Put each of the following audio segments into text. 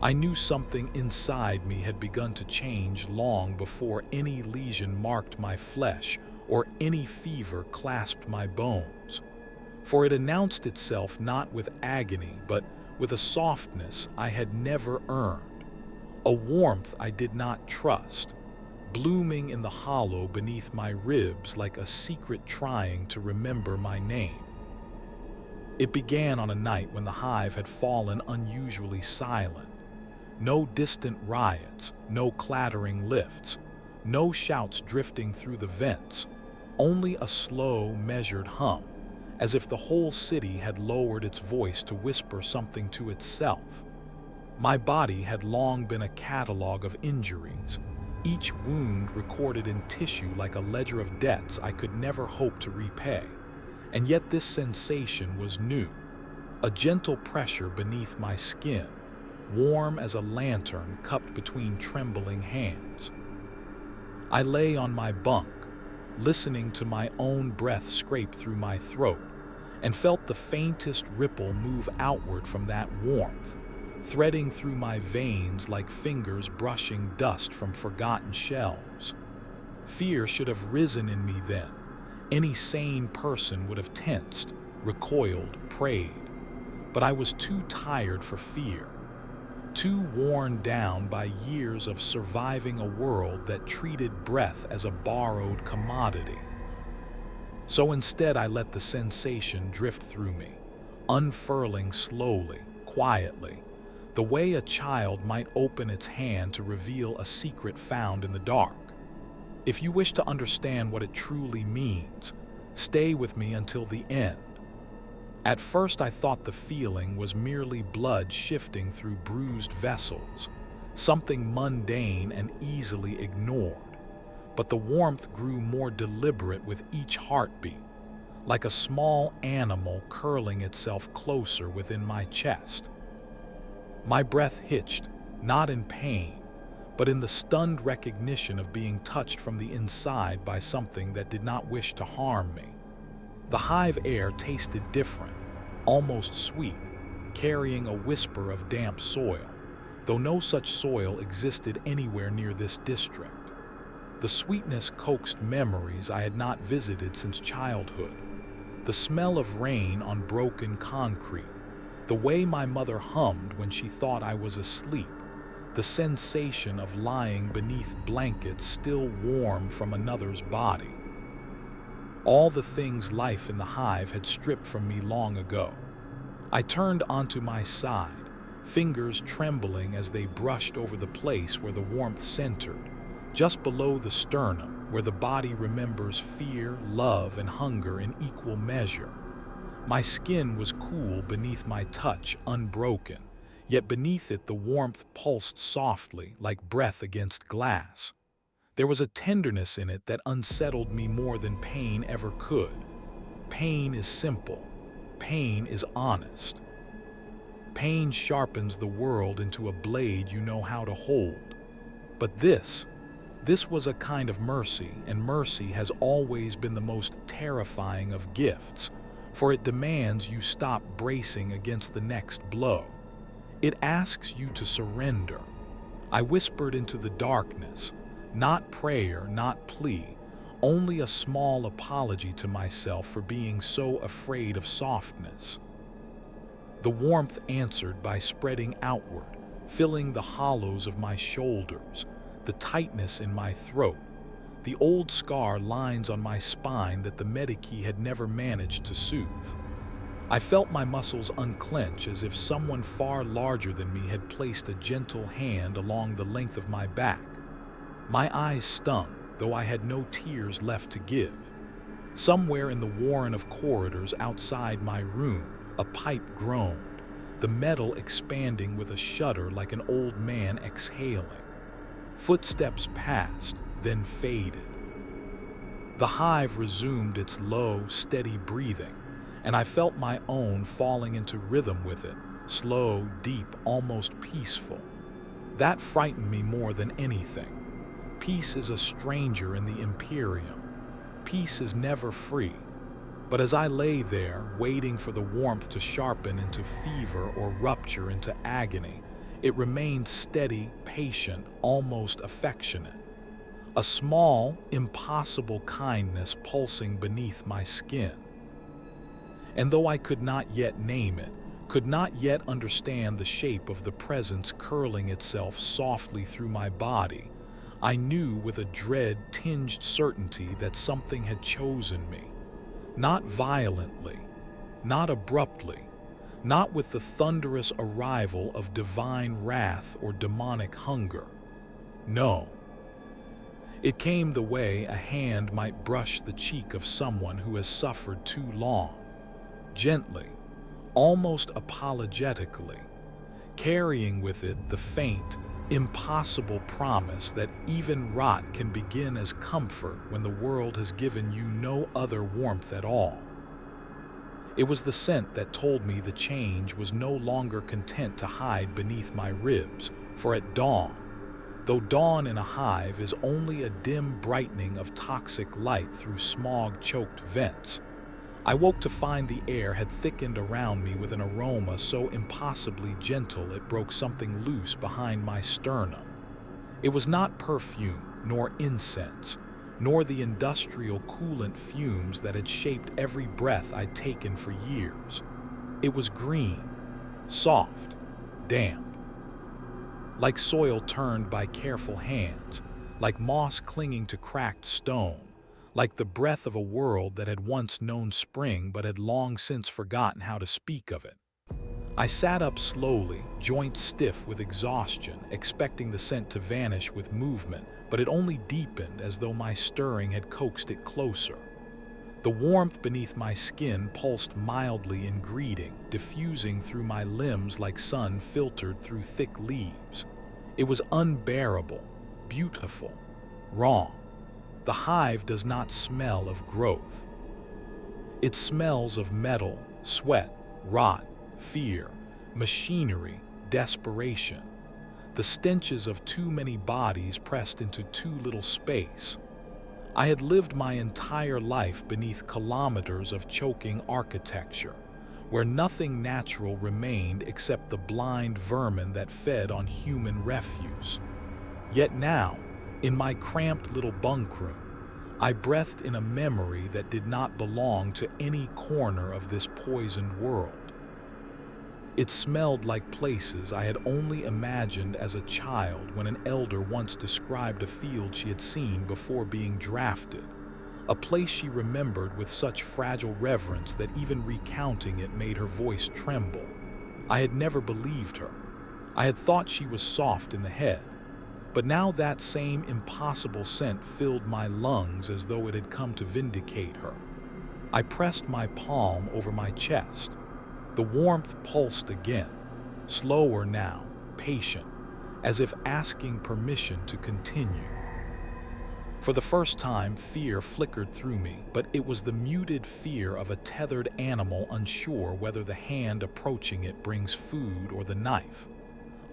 I knew something inside me had begun to change long before any lesion marked my flesh or any fever clasped my bones. For it announced itself not with agony, but with a softness I had never earned, a warmth I did not trust, blooming in the hollow beneath my ribs like a secret trying to remember my name. It began on a night when the hive had fallen unusually silent. No distant riots, no clattering lifts, no shouts drifting through the vents, only a slow, measured hum, as if the whole city had lowered its voice to whisper something to itself. My body had long been a catalog of injuries, each wound recorded in tissue like a ledger of debts I could never hope to repay. And yet this sensation was new, a gentle pressure beneath my skin, warm as a lantern cupped between trembling hands. I lay on my bunk, listening to my own breath scrape through my throat, and felt the faintest ripple move outward from that warmth, threading through my veins like fingers brushing dust from forgotten shelves. Fear should have risen in me then. Any sane person would have tensed, recoiled, prayed. But I was too tired for fear, too worn down by years of surviving a world that treated breath as a borrowed commodity. So instead I let the sensation drift through me, unfurling slowly, quietly, the way a child might open its hand to reveal a secret found in the dark. If you wish to understand what it truly means, stay with me until the end. At first I thought the feeling was merely blood shifting through bruised vessels, something mundane and easily ignored. But the warmth grew more deliberate with each heartbeat, like a small animal curling itself closer within my chest. My breath hitched, not in pain, but in the stunned recognition of being touched from the inside by something that did not wish to harm me. The hive air tasted different, almost sweet, carrying a whisper of damp soil, though no such soil existed anywhere near this district. The sweetness coaxed memories I had not visited since childhood. The smell of rain on broken concrete, the way my mother hummed when she thought I was asleep, the sensation of lying beneath blankets still warm from another's body. All the things life in the hive had stripped from me long ago. I turned onto my side, fingers trembling as they brushed over the place where the warmth centered, just below the sternum, where the body remembers fear, love, and hunger in equal measure. My skin was cool beneath my touch, unbroken, yet beneath it the warmth pulsed softly, like breath against glass. There was a tenderness in it that unsettled me more than pain ever could. Pain is simple. Pain is honest. Pain sharpens the world into a blade you know how to hold. But this was a kind of mercy, and mercy has always been the most terrifying of gifts, for it demands you stop bracing against the next blow. It asks you to surrender. I whispered into the darkness, not prayer, not plea, only a small apology to myself for being so afraid of softness. The warmth answered by spreading outward, filling the hollows of my shoulders, the tightness in my throat, the old scar lines on my spine that the Mechanicus had never managed to soothe. I felt my muscles unclench as if someone far larger than me had placed a gentle hand along the length of my back. My eyes stung, though I had no tears left to give. Somewhere in the warren of corridors outside my room, a pipe groaned, the metal expanding with a shudder like an old man exhaling. Footsteps passed, then faded. The hive resumed its low, steady breathing, and I felt my own falling into rhythm with it, slow, deep, almost peaceful. That frightened me more than anything. Peace is a stranger in the Imperium. Peace is never free. But as I lay there, waiting for the warmth to sharpen into fever or rupture into agony, It remained steady, patient, almost affectionate. A small, impossible kindness pulsing beneath my skin. And though I could not yet name it, could not yet understand the shape of the presence curling itself softly through my body, I knew with a dread-tinged certainty that something had chosen me. Not violently, not abruptly, not with the thunderous arrival of divine wrath or demonic hunger. No. It came the way a hand might brush the cheek of someone who has suffered too long, gently, almost apologetically, carrying with it the faint, impossible promise that even rot can begin as comfort when the world has given you no other warmth at all. It was the scent that told me the change was no longer content to hide beneath my ribs, for at dawn, though dawn in a hive is only a dim brightening of toxic light through smog-choked vents, I woke to find the air had thickened around me with an aroma so impossibly gentle it broke something loose behind my sternum. It was not perfume, nor incense, nor the industrial coolant fumes that had shaped every breath I'd taken for years. It was green, soft, damp. Like soil turned by careful hands, like moss clinging to cracked stone, like the breath of a world that had once known spring but had long since forgotten how to speak of it. I sat up slowly, joints stiff with exhaustion, expecting the scent to vanish with movement, but it only deepened as though my stirring had coaxed it closer. The warmth beneath my skin pulsed mildly in greeting, diffusing through my limbs like sun filtered through thick leaves. It was unbearable, beautiful, wrong. The hive does not smell of growth. It smells of metal, sweat, rot, fear, machinery, desperation. The stenches of too many bodies pressed into too little space. I had lived my entire life beneath kilometers of choking architecture, where nothing natural remained except the blind vermin that fed on human refuse. Yet now, in my cramped little bunk room, I breathed in a memory that did not belong to any corner of this poisoned world. It smelled like places I had only imagined as a child when an elder once described a field she had seen before being drafted, a place she remembered with such fragile reverence that even recounting it made her voice tremble. I had never believed her. I had thought she was soft in the head. But now that same impossible scent filled my lungs as though it had come to vindicate her. I pressed my palm over my chest. The warmth pulsed again, slower now, patient, as if asking permission to continue. For the first time, fear flickered through me, but it was the muted fear of a tethered animal unsure whether the hand approaching it brings food or the knife.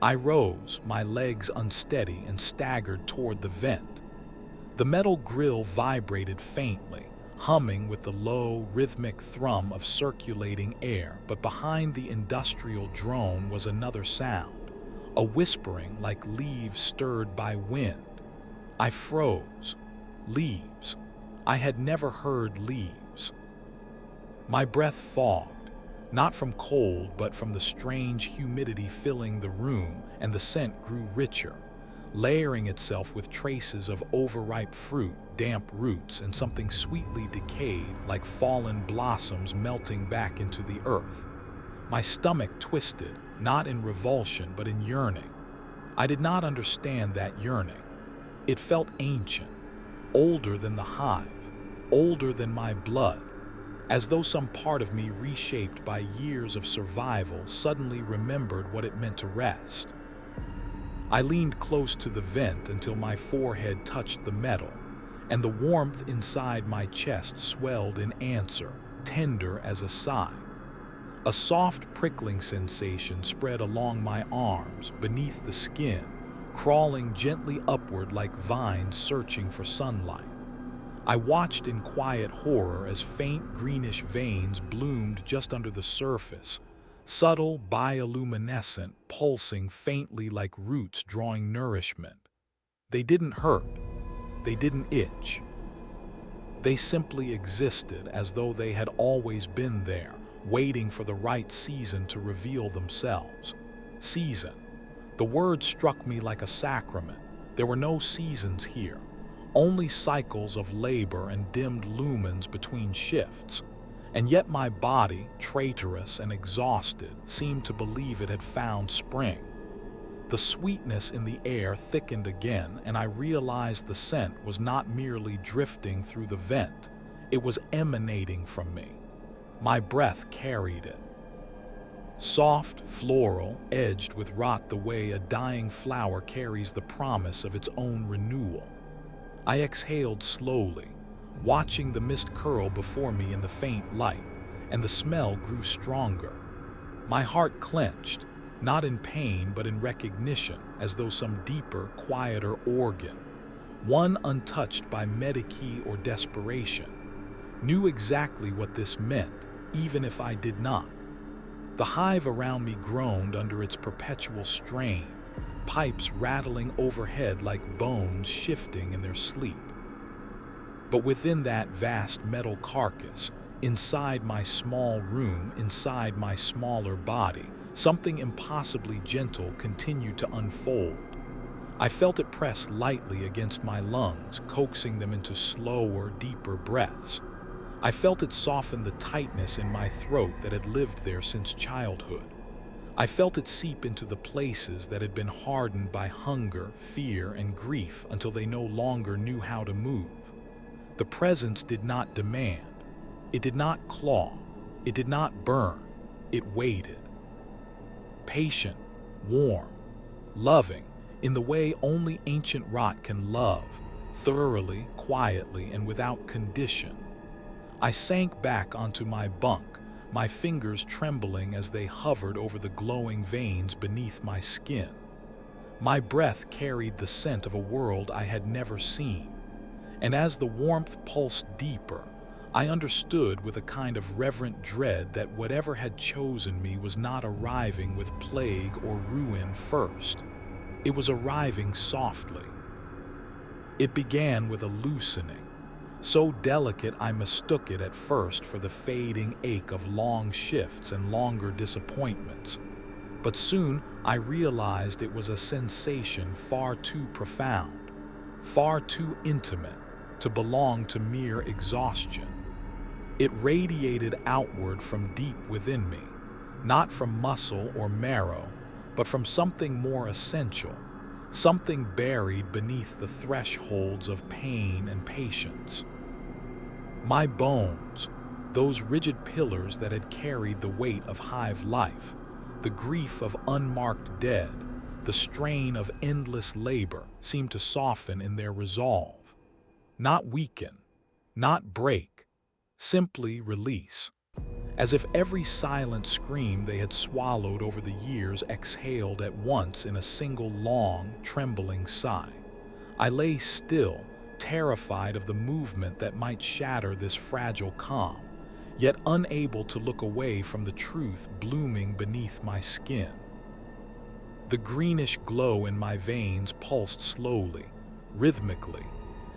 I rose, my legs unsteady, and staggered toward the vent. The metal grill vibrated faintly, humming with the low, rhythmic thrum of circulating air, but behind the industrial drone was another sound, a whispering like leaves stirred by wind. I froze. Leaves. I had never heard leaves. My breath fogged. Not from cold, but from the strange humidity filling the room, and the scent grew richer, layering itself with traces of overripe fruit, damp roots, and something sweetly decayed, like fallen blossoms melting back into the earth. My stomach twisted, not in revulsion, but in yearning. I did not understand that yearning. It felt ancient, older than the hive, older than my blood, as though some part of me reshaped by years of survival suddenly remembered what it meant to rest. I leaned close to the vent until my forehead touched the metal, and the warmth inside my chest swelled in answer, tender as a sigh. A soft prickling sensation spread along my arms, beneath the skin, crawling gently upward like vines searching for sunlight. I watched in quiet horror as faint greenish veins bloomed just under the surface, subtle, bioluminescent, pulsing faintly like roots drawing nourishment. They didn't hurt. They didn't itch. They simply existed as though they had always been there, waiting for the right season to reveal themselves. Season. The word struck me like a sacrament. There were no seasons here, only cycles of labor and dimmed lumens between shifts. And yet my body, traitorous and exhausted, seemed to believe it had found spring. The sweetness in the air thickened again, and I realized the scent was not merely drifting through the vent, it was emanating from me. My breath carried it. Soft, floral, edged with rot the way a dying flower carries the promise of its own renewal. I exhaled slowly, watching the mist curl before me in the faint light, and the smell grew stronger. My heart clenched, not in pain but in recognition, as though some deeper, quieter organ, one untouched by Medici or desperation, knew exactly what this meant, even if I did not. The hive around me groaned under its perpetual strain, pipes rattling overhead like bones shifting in their sleep. But within that vast metal carcass, inside my small room, inside my smaller body, something impossibly gentle continued to unfold. I felt it press lightly against my lungs, coaxing them into slower, deeper breaths. I felt it soften the tightness in my throat that had lived there since childhood. I felt it seep into the places that had been hardened by hunger, fear, and grief until they no longer knew how to move. The presence did not demand. It did not claw. It did not burn. It waited. Patient, warm, loving, in the way only ancient rot can love, thoroughly, quietly, and without condition. I sank back onto my bunk, my fingers trembling as they hovered over the glowing veins beneath my skin. My breath carried the scent of a world I had never seen, and as the warmth pulsed deeper, I understood with a kind of reverent dread that whatever had chosen me was not arriving with plague or ruin first. It was arriving softly. It began with a loosening, so delicate I mistook it at first for the fading ache of long shifts and longer disappointments. But soon I realized it was a sensation far too profound, far too intimate to belong to mere exhaustion. It radiated outward from deep within me, not from muscle or marrow, but from something more essential, something buried beneath the thresholds of pain and patience. My bones, those rigid pillars that had carried the weight of hive life, the grief of unmarked dead, the strain of endless labor, seemed to soften in their resolve. Not weaken, not break, simply release. As if every silent scream they had swallowed over the years exhaled at once in a single long, trembling sigh. I lay still, terrified of the movement that might shatter this fragile calm, yet unable to look away from the truth blooming beneath my skin. The greenish glow in my veins pulsed slowly, rhythmically,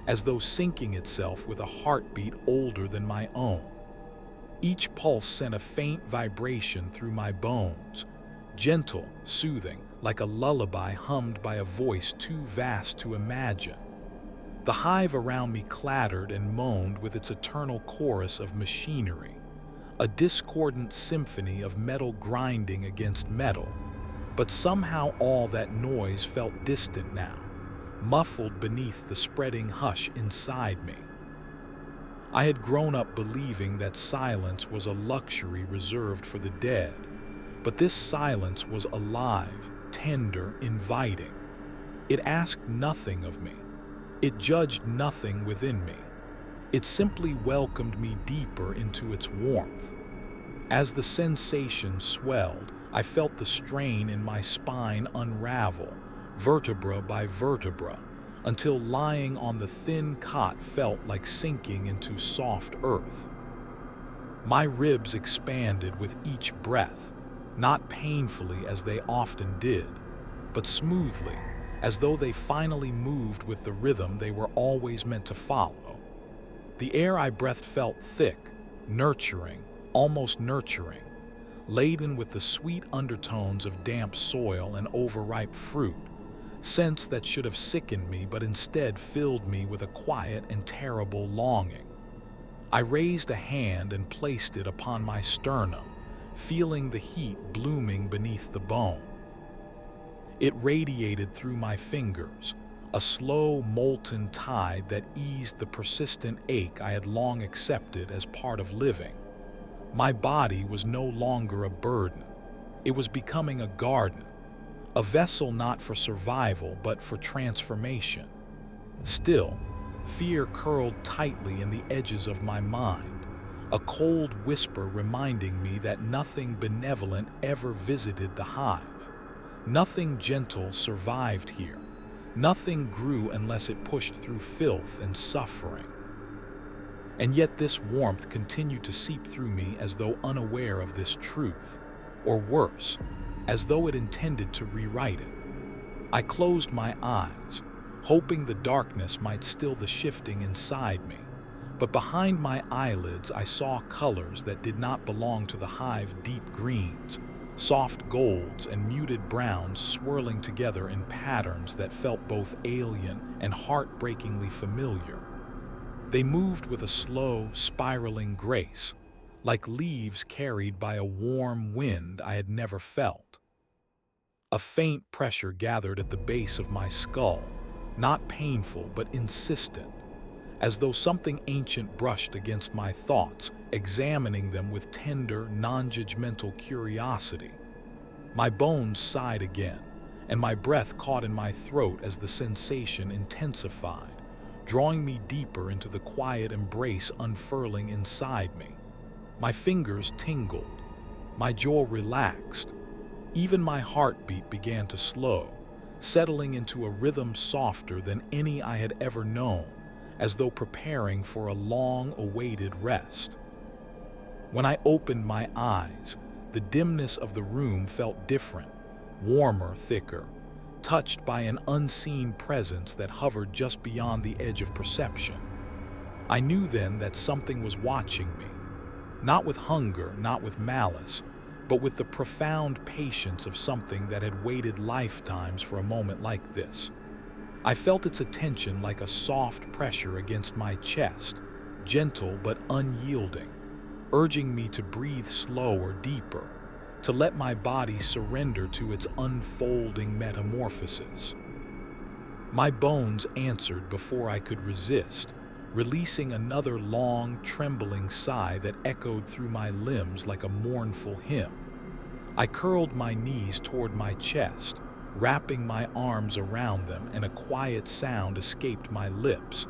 as though syncing itself with a heartbeat older than my own. Each pulse sent a faint vibration through my bones, gentle, soothing, like a lullaby hummed by a voice too vast to imagine. The hive around me clattered and moaned with its eternal chorus of machinery, a discordant symphony of metal grinding against metal, but somehow all that noise felt distant now, muffled beneath the spreading hush inside me. I had grown up believing that silence was a luxury reserved for the dead, but this silence was alive, tender, inviting. It asked nothing of me. It judged nothing within me. It simply welcomed me deeper into its warmth. As the sensation swelled, I felt the strain in my spine unravel, vertebra by vertebra, until lying on the thin cot felt like sinking into soft earth. My ribs expanded with each breath, not painfully as they often did, but smoothly, as though they finally moved with the rhythm they were always meant to follow. The air I breathed felt thick, nurturing, almost nurturing, laden with the sweet undertones of damp soil and overripe fruit, scents that should have sickened me but instead filled me with a quiet and terrible longing. I raised a hand and placed it upon my sternum, feeling the heat blooming beneath the bone. It radiated through my fingers, a slow, molten tide that eased the persistent ache I had long accepted as part of living. My body was no longer a burden. It was becoming a garden, a vessel not for survival but for transformation. Still, fear curled tightly in the edges of my mind, a cold whisper reminding me that nothing benevolent ever visited the hive. Nothing gentle survived here. Nothing grew unless it pushed through filth and suffering. And yet this warmth continued to seep through me as though unaware of this truth, or worse, as though it intended to rewrite it. I closed my eyes, hoping the darkness might still the shifting inside me, but behind my eyelids I saw colors that did not belong to the hive: deep greens, soft golds, and muted browns swirling together in patterns that felt both alien and heartbreakingly familiar. They moved with a slow, spiraling grace, like leaves carried by a warm wind I had never felt. A faint pressure gathered at the base of my skull, not painful but insistent, as though something ancient brushed against my thoughts, examining them with tender, non-judgmental curiosity. My bones sighed again, and my breath caught in my throat as the sensation intensified, drawing me deeper into the quiet embrace unfurling inside me. My fingers tingled, my jaw relaxed, even my heartbeat began to slow, settling into a rhythm softer than any I had ever known, as though preparing for a long-awaited rest. When I opened my eyes, the dimness of the room felt different, warmer, thicker, touched by an unseen presence that hovered just beyond the edge of perception. I knew then that something was watching me, not with hunger, not with malice, but with the profound patience of something that had waited lifetimes for a moment like this. I felt its attention like a soft pressure against my chest, gentle but unyielding, urging me to breathe slower, deeper, to let my body surrender to its unfolding metamorphosis. My bones answered before I could resist, releasing another long, trembling sigh that echoed through my limbs like a mournful hymn. I curled my knees toward my chest, wrapping my arms around them, and a quiet sound escaped my lips,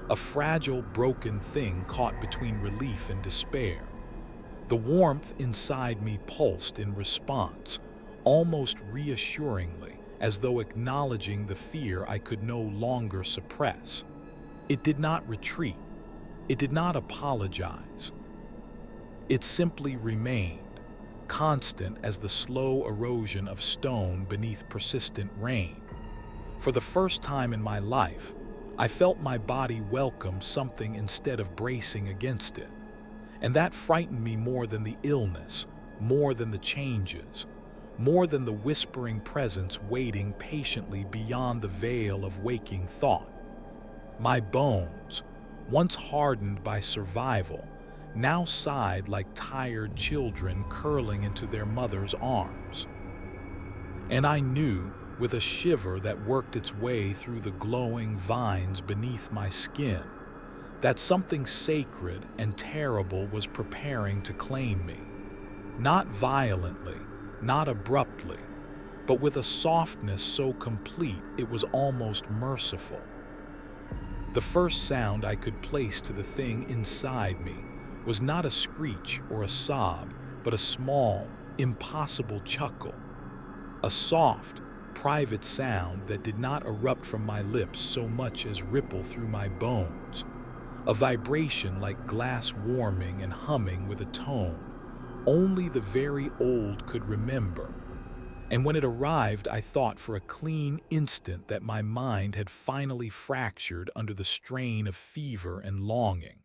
a fragile, broken thing caught between relief and despair. The warmth inside me pulsed in response, almost reassuringly, as though acknowledging the fear I could no longer suppress. It did not retreat. It did not apologize. It simply remained, constant as the slow erosion of stone beneath persistent rain. For the first time in my life, I felt my body welcome something instead of bracing against it. And that frightened me more than the illness, more than the changes, more than the whispering presence waiting patiently beyond the veil of waking thought. My bones, once hardened by survival, now sighed like tired children curling into their mother's arms. And I knew, with a shiver that worked its way through the glowing vines beneath my skin, that something sacred and terrible was preparing to claim me. Not violently, not abruptly, but with a softness so complete it was almost merciful. The first sound I could place to the thing inside me was not a screech or a sob, but a small, impossible chuckle. A soft, private sound that did not erupt from my lips so much as ripple through my bones. A vibration like glass warming and humming with a tone, only the very old could remember. And when it arrived, I thought for a clean instant that my mind had finally fractured under the strain of fever and longing.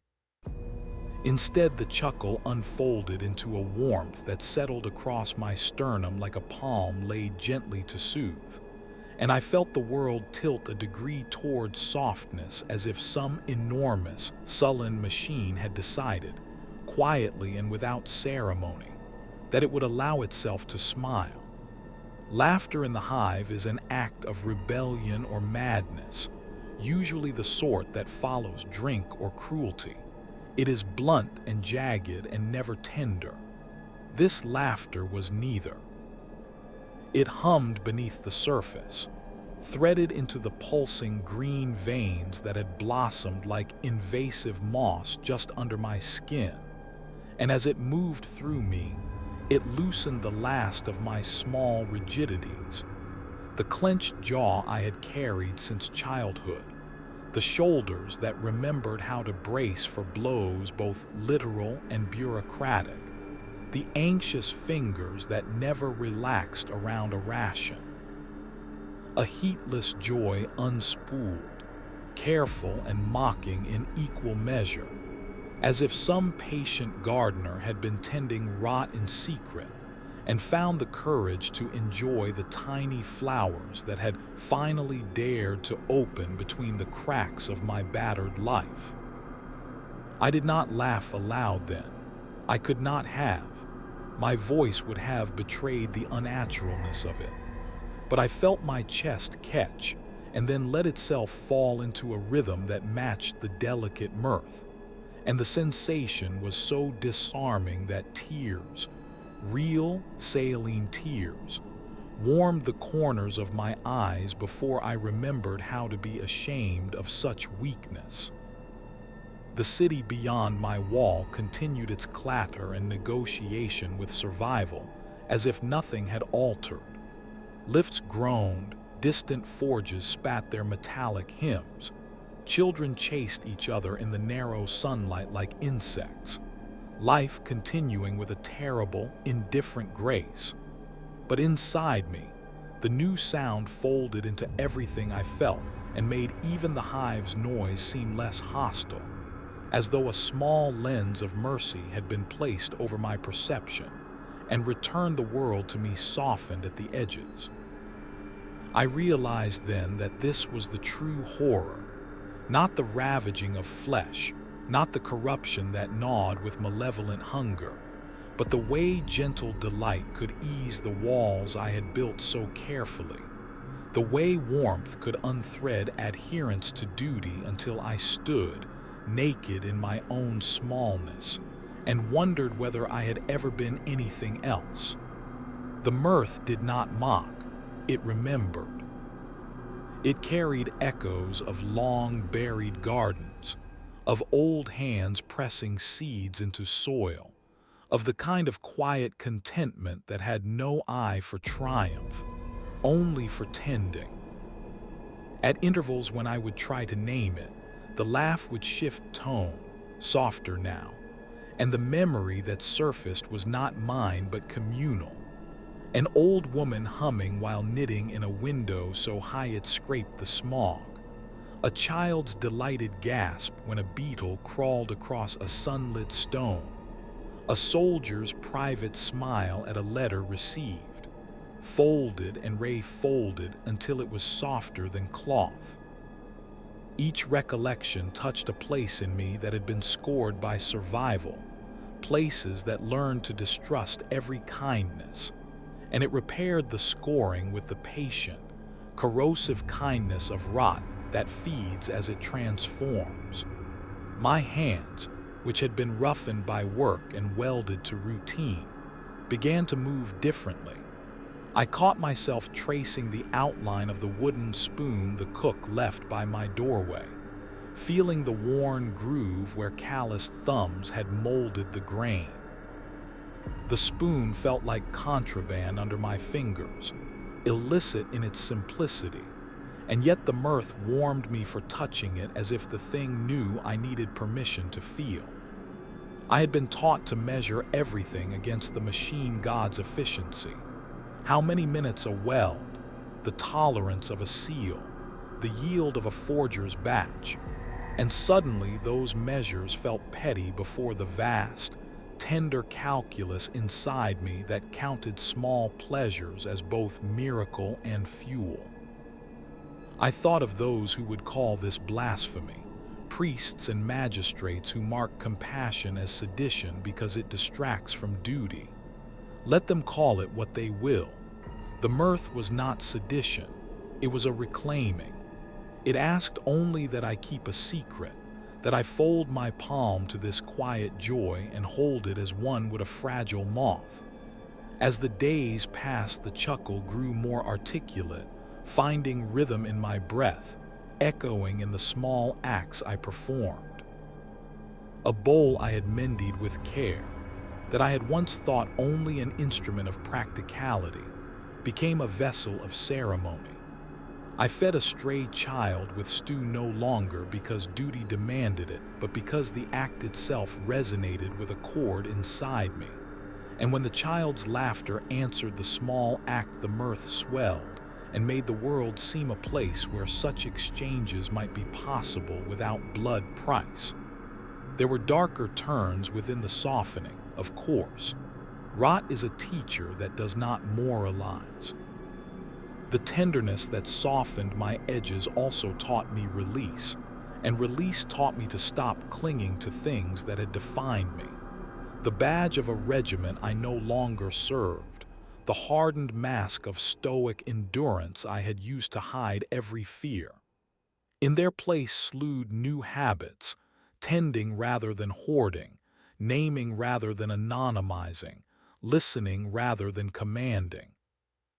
Instead, the chuckle unfolded into a warmth that settled across my sternum like a palm laid gently to soothe, and I felt the world tilt a degree toward softness, as if some enormous, sullen machine had decided, quietly and without ceremony, that it would allow itself to smile. Laughter in the hive is an act of rebellion or madness, usually the sort that follows drink or cruelty. It is blunt and jagged and never tender. This laughter was neither. It hummed beneath the surface, threaded into the pulsing green veins that had blossomed like invasive moss just under my skin, and as it moved through me, it loosened the last of my small rigidities, the clenched jaw I had carried since childhood, the shoulders that remembered how to brace for blows both literal and bureaucratic, the anxious fingers that never relaxed around a ration. A heatless joy unspooled, careful and mocking in equal measure, as if some patient gardener had been tending rot in secret and found the courage to enjoy the tiny flowers that had finally dared to open between the cracks of my battered life. I did not laugh aloud then. I could not have. My voice would have betrayed the unnaturalness of it. But I felt my chest catch and then let itself fall into a rhythm that matched the delicate mirth. And the sensation was so disarming that tears, real saline tears, warmed the corners of my eyes before I remembered how to be ashamed of such weakness. The city beyond my wall continued its clatter and negotiation with survival as if nothing had altered. Lifts groaned, distant forges spat their metallic hymns. Children chased each other in the narrow sunlight like insects, life continuing with a terrible, indifferent grace. But inside me, the new sound folded into everything I felt and made even the hive's noise seem less hostile, as though a small lens of mercy had been placed over my perception and returned the world to me softened at the edges. I realized then that this was the true horror, not the ravaging of flesh, not the corruption that gnawed with malevolent hunger, but the way gentle delight could ease the walls I had built so carefully, the way warmth could unthread adherence to duty until I stood, naked in my own smallness, and wondered whether I had ever been anything else. The mirth did not mock, it remembered. It carried echoes of long-buried gardens, of old hands pressing seeds into soil, of the kind of quiet contentment that had no eye for triumph, only for tending. At intervals when I would try to name it, the laugh would shift tone, softer now, and the memory that surfaced was not mine but communal. An old woman humming while knitting in a window so high it scraped the smog. A child's delighted gasp when a beetle crawled across a sunlit stone. A soldier's private smile at a letter received, folded and re-folded until it was softer than cloth. Each recollection touched a place in me that had been scored by survival, places that learned to distrust every kindness, and it repaired the scoring with the patient, corrosive kindness of rot that feeds as it transforms. My hands, which had been roughened by work and welded to routine, began to move differently. I caught myself tracing the outline of the wooden spoon the cook left by my doorway, feeling the worn groove where calloused thumbs had molded the grain. The spoon felt like contraband under my fingers, illicit in its simplicity, and yet the mirth warmed me for touching it as if the thing knew I needed permission to feel. I had been taught to measure everything against the machine god's efficiency. How many minutes a weld, the tolerance of a seal, the yield of a forger's batch. And suddenly those measures felt petty before the vast, tender calculus inside me that counted small pleasures as both miracle and fuel. I thought of those who would call this blasphemy, priests and magistrates who mark compassion as sedition because it distracts from duty. Let them call it what they will. The mirth was not sedition, it was a reclaiming. It asked only that I keep a secret, that I fold my palm to this quiet joy and hold it as one would a fragile moth. As the days passed, the chuckle grew more articulate, finding rhythm in my breath, echoing in the small acts I performed. A bowl I had mended with care, that I had once thought only an instrument of practicality, became a vessel of ceremony. I fed a stray child with stew no longer because duty demanded it, but because the act itself resonated with a chord inside me. And when the child's laughter answered the small act, the mirth swelled and made the world seem a place where such exchanges might be possible without blood price. There were darker turns within the softening, of course. Rot is a teacher that does not moralize. The tenderness that softened my edges also taught me release, and release taught me to stop clinging to things that had defined me. The badge of a regiment I no longer served, the hardened mask of stoic endurance I had used to hide every fear. In their place slewed new habits, tending rather than hoarding, naming rather than anonymizing, listening rather than commanding.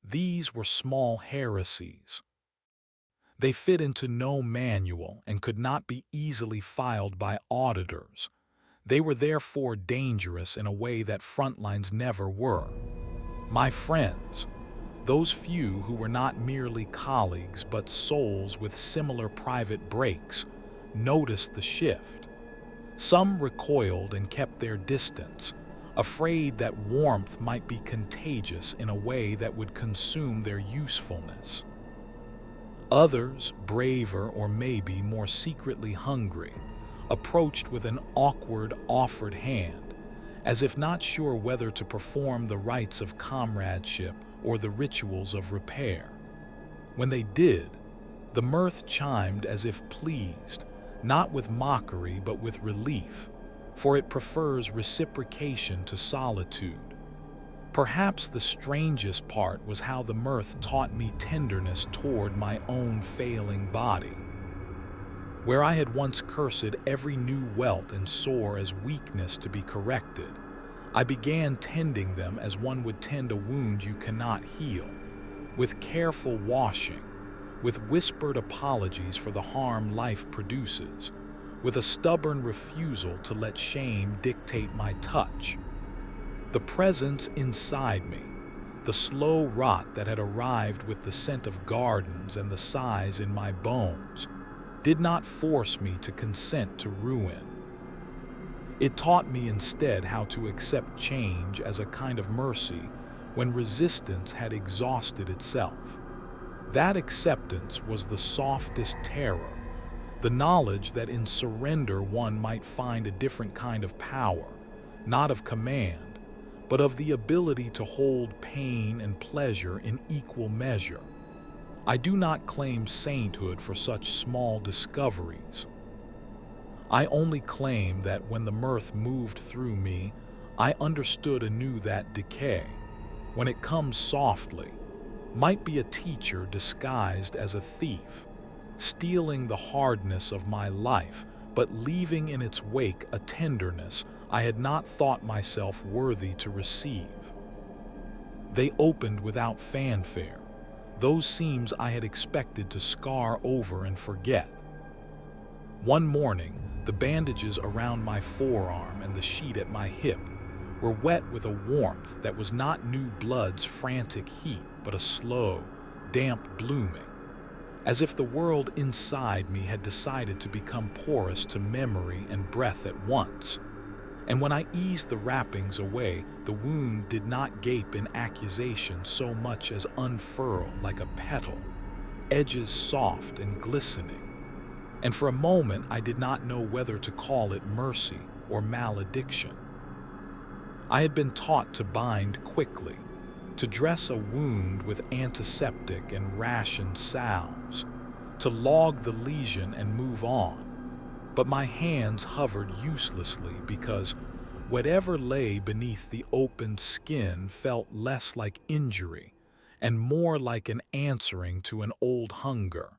These were small heresies. They fit into no manual and could not be easily filed by auditors. They were therefore dangerous in a way that frontlines never were. My friends, those few who were not merely colleagues but souls with similar private breaks, noticed the shift. Some recoiled and kept their distance, afraid that warmth might be contagious in a way that would consume their usefulness. Others, braver or maybe more secretly hungry, approached with an awkward offered hand, as if not sure whether to perform the rites of comradeship or the rituals of repair. When they did, the mirth chimed as if pleased, not with mockery but with relief, for it prefers reciprocation to solitude. Perhaps the strangest part was how the mirth taught me tenderness toward my own failing body. Where I had once cursed every new welt and sore as weakness to be corrected, I began tending them as one would tend a wound you cannot heal, with careful washing, with whispered apologies for the harm life produces, with a stubborn refusal to let shame dictate my touch. The presence inside me, the slow rot that had arrived with the scent of gardens and the sighs in my bones, did not force me to consent to ruin. It taught me instead how to accept change as a kind of mercy when resistance had exhausted itself. That acceptance was the softest terror, the knowledge that in surrender one might find a different kind of power, not of command, but of the ability to hold pain and pleasure in equal measure. I do not claim sainthood for such small discoveries. I only claim that when the mirth moved through me, I understood anew that decay, when it comes softly, might be a teacher disguised as a thief, stealing the hardness of my life, but leaving in its wake a tenderness I had not thought myself worthy to receive. They opened without fanfare, those seams I had expected to scar over and forget. One morning, the bandages around my forearm and the sheet at my hip were wet with a warmth that was not new blood's frantic heat, but a slow, damp blooming, as if the world inside me had decided to become porous to memory and breath at once. And when I eased the wrappings away, the wound did not gape in accusation so much as unfurl like a petal, edges soft and glistening. And for a moment I did not know whether to call it mercy or malediction. I had been taught to bind quickly, to dress a wound with antiseptic and rationed salves, to log the lesion and move on. But my hands hovered uselessly because whatever lay beneath the opened skin felt less like injury and more like an answering to an old hunger.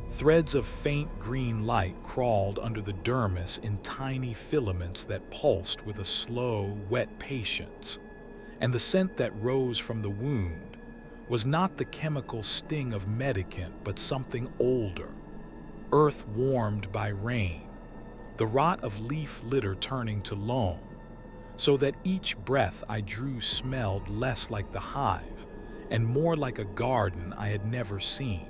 Threads of faint green light crawled under the dermis in tiny filaments that pulsed with a slow, wet patience, and the scent that rose from the wound was not the chemical sting of medicament but something older, earth warmed by rain, the rot of leaf litter turning to loam, so that each breath I drew smelled less like the hive and more like a garden I had never seen.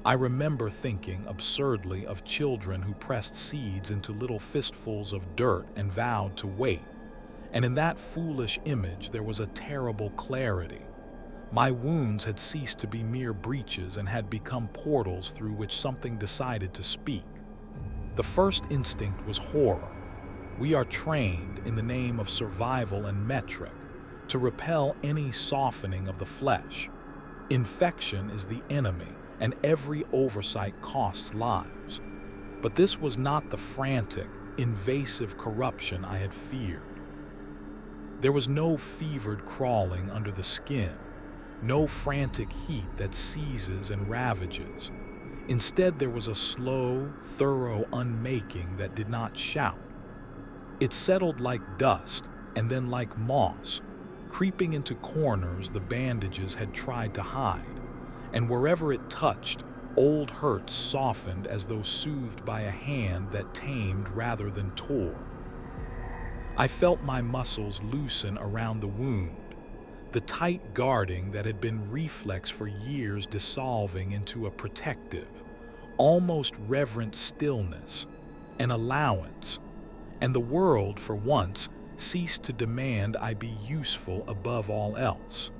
I remember thinking absurdly of children who pressed seeds into little fistfuls of dirt and vowed to wait, and in that foolish image there was a terrible clarity. My wounds had ceased to be mere breaches and had become portals through which something decided to speak. The first instinct was horror. We are trained, in the name of survival and metric, to repel any softening of the flesh. Infection is the enemy, and every oversight costs lives. But this was not the frantic, invasive corruption I had feared. There was no fevered crawling under the skin, no frantic heat that seizes and ravages. Instead, there was a slow, thorough unmaking that did not shout. It settled like dust, and then like moss, creeping into corners the bandages had tried to hide, and wherever it touched, old hurts softened as though soothed by a hand that tamed rather than tore. I felt my muscles loosen around the wound, the tight guarding that had been reflex for years dissolving into a protective, almost reverent stillness, an allowance, and the world, for once, ceased to demand I be useful above all else.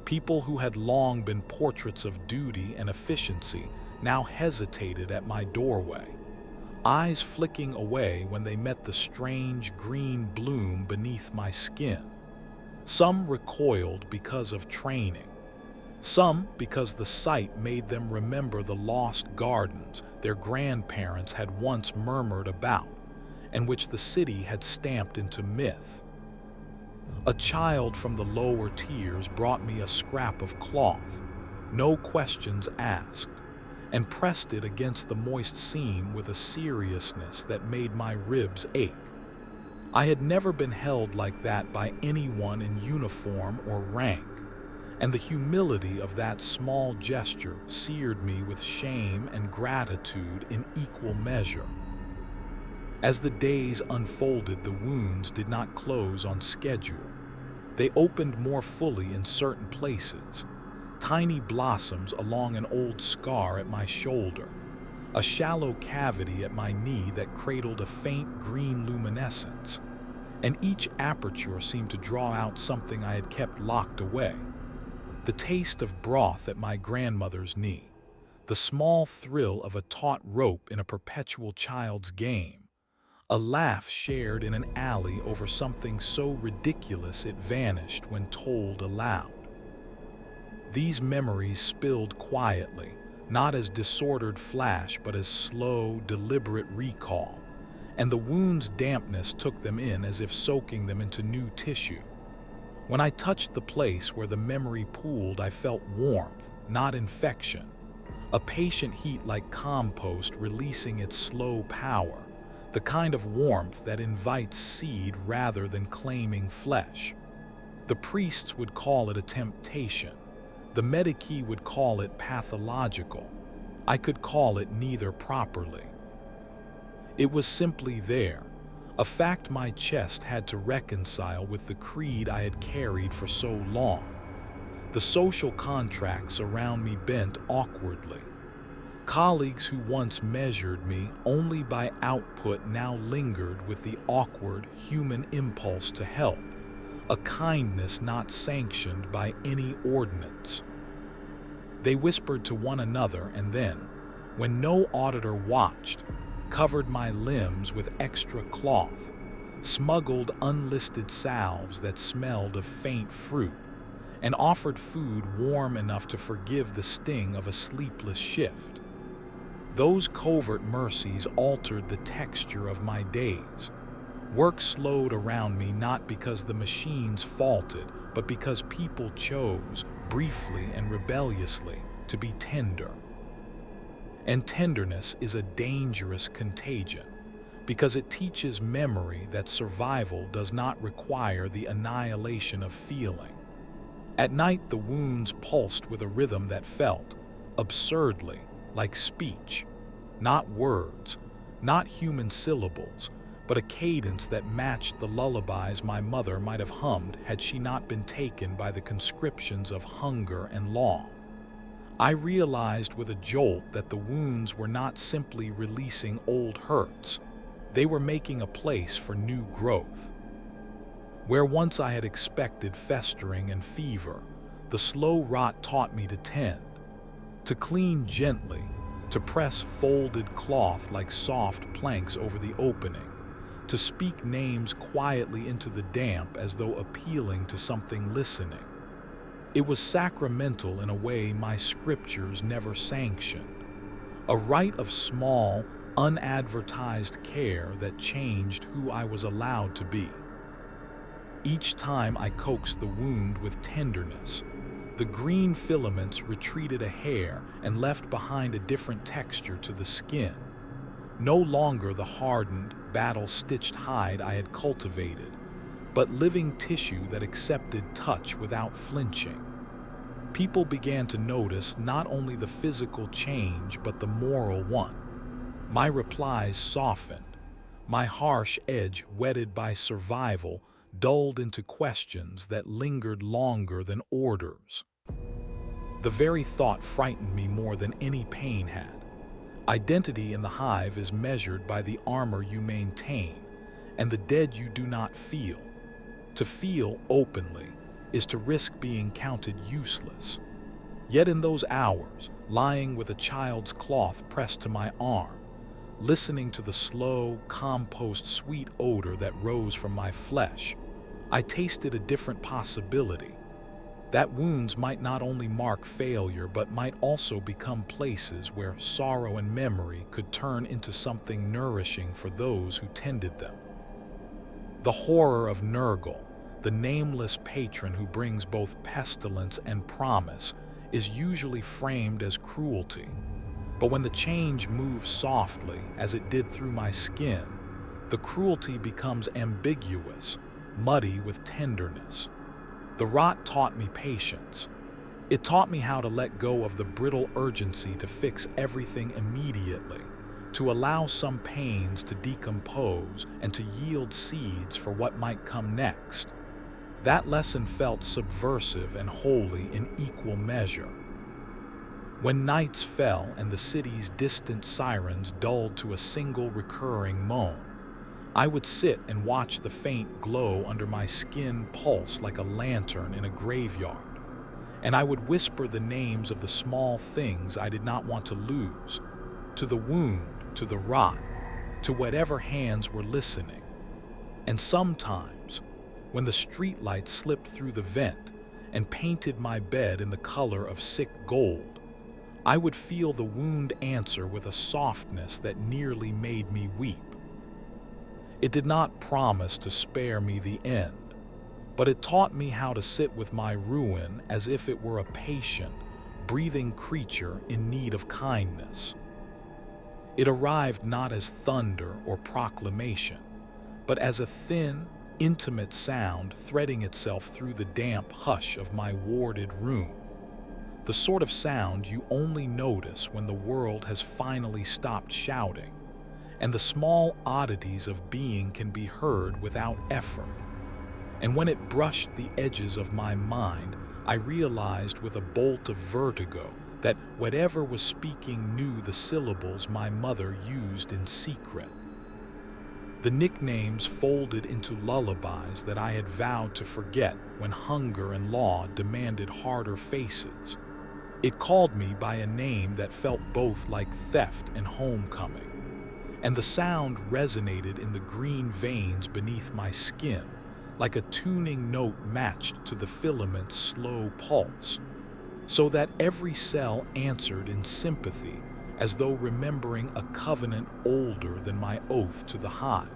People who had long been portraits of duty and efficiency now hesitated at my doorway, eyes flicking away when they met the strange green bloom beneath my skin. Some recoiled because of training, some because the sight made them remember the lost gardens their grandparents had once murmured about, and which the city had stamped into myth. A child from the lower tiers brought me a scrap of cloth, no questions asked, and pressed it against the moist seam with a seriousness that made my ribs ache. I had never been held like that by anyone in uniform or rank, and the humility of that small gesture seared me with shame and gratitude in equal measure. As the days unfolded, the wounds did not close on schedule. They opened more fully in certain places, tiny blossoms along an old scar at my shoulder, a shallow cavity at my knee that cradled a faint green luminescence, and each aperture seemed to draw out something I had kept locked away. The taste of broth at my grandmother's knee, the small thrill of a taut rope in a perpetual child's game, a laugh shared in an alley over something so ridiculous it vanished when told aloud. These memories spilled quietly, not as disordered flash but as slow, deliberate recall, and the wound's dampness took them in as if soaking them into new tissue. When I touched the place where the memory pooled, I felt warmth, not infection, a patient heat like compost releasing its slow power, the kind of warmth that invites seed rather than claiming flesh. The priests would call it a temptation. The medici would call it pathological. I could call it neither properly. It was simply there, a fact my chest had to reconcile with the creed I had carried for so long. The social contracts around me bent awkwardly. Colleagues who once measured me only by output now lingered with the awkward human impulse to help, a kindness not sanctioned by any ordinance. They whispered to one another and then, when no auditor watched, covered my limbs with extra cloth, smuggled unlisted salves that smelled of faint fruit, and offered food warm enough to forgive the sting of a sleepless shift. Those covert mercies altered the texture of my days. Work slowed around me not because the machines faulted, but because people chose, briefly and rebelliously, to be tender. And tenderness is a dangerous contagion, because it teaches memory that survival does not require the annihilation of feeling. At night, the wounds pulsed with a rhythm that felt, absurdly, like speech. Not words, not human syllables, but a cadence that matched the lullabies my mother might have hummed had she not been taken by the conscriptions of hunger and law. I realized with a jolt that the wounds were not simply releasing old hurts. They were making a place for new growth. Where once I had expected festering and fever, the slow rot taught me to tend, to clean gently, to press folded cloth like soft planks over the opening, to speak names quietly into the damp as though appealing to something listening. It was sacramental in a way my scriptures never sanctioned, a rite of small, unadvertised care that changed who I was allowed to be. Each time I coaxed the wound with tenderness, the green filaments retreated a hair and left behind a different texture to the skin. No longer the hardened, battle-stitched hide I had cultivated, but living tissue that accepted touch without flinching. People began to notice not only the physical change but the moral one. My replies softened, my harsh edge whetted by survival dulled into questions that lingered longer than orders. The very thought frightened me more than any pain had. Identity in the hive is measured by the armor you maintain and the dead you do not feel. To feel openly is to risk being counted useless. Yet in those hours, lying with a child's cloth pressed to my arm, listening to the slow, compost-sweet odor that rose from my flesh, I tasted a different possibility. That wounds might not only mark failure, but might also become places where sorrow and memory could turn into something nourishing for those who tended them. The horror of Nurgle, the nameless patron who brings both pestilence and promise, is usually framed as cruelty. But when the change moves softly, as it did through my skin, the cruelty becomes ambiguous, muddy with tenderness. The rot taught me patience. It taught me how to let go of the brittle urgency to fix everything immediately, to allow some pains to decompose and to yield seeds for what might come next. That lesson felt subversive and holy in equal measure. When nights fell and the city's distant sirens dulled to a single recurring moan, I would sit and watch the faint glow under my skin pulse like a lantern in a graveyard, and I would whisper the names of the small things I did not want to lose, to the wound, to the rot, to whatever hands were listening. And sometimes, when the streetlight slipped through the vent and painted my bed in the color of sick gold, I would feel the wound answer with a softness that nearly made me weep. It did not promise to spare me the end, but it taught me how to sit with my ruin as if it were a patient, breathing creature in need of kindness. It arrived not as thunder or proclamation, but as a thin, intimate sound threading itself through the damp hush of my warded room. The sort of sound you only notice when the world has finally stopped shouting, and the small oddities of being can be heard without effort. And when it brushed the edges of my mind, I realized with a bolt of vertigo that whatever was speaking knew the syllables my mother used in secret. The nicknames folded into lullabies that I had vowed to forget when hunger and law demanded harder faces. It called me by a name that felt both like theft and homecoming, and the sound resonated in the green veins beneath my skin, like a tuning note matched to the filament's slow pulse, so that every cell answered in sympathy, as though remembering a covenant older than my oath to the hive.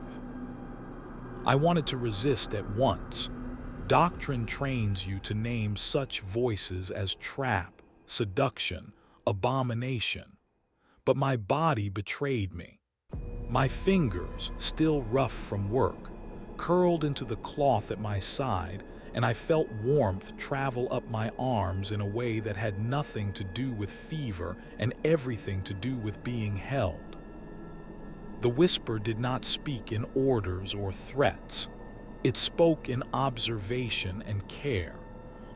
I wanted to resist at once. Doctrine trains you to name such voices as trap, seduction, abomination. But my body betrayed me. My fingers, still rough from work, curled into the cloth at my side, and I felt warmth travel up my arms in a way that had nothing to do with fever and everything to do with being held. The whisper did not speak in orders or threats. It spoke in observation and care,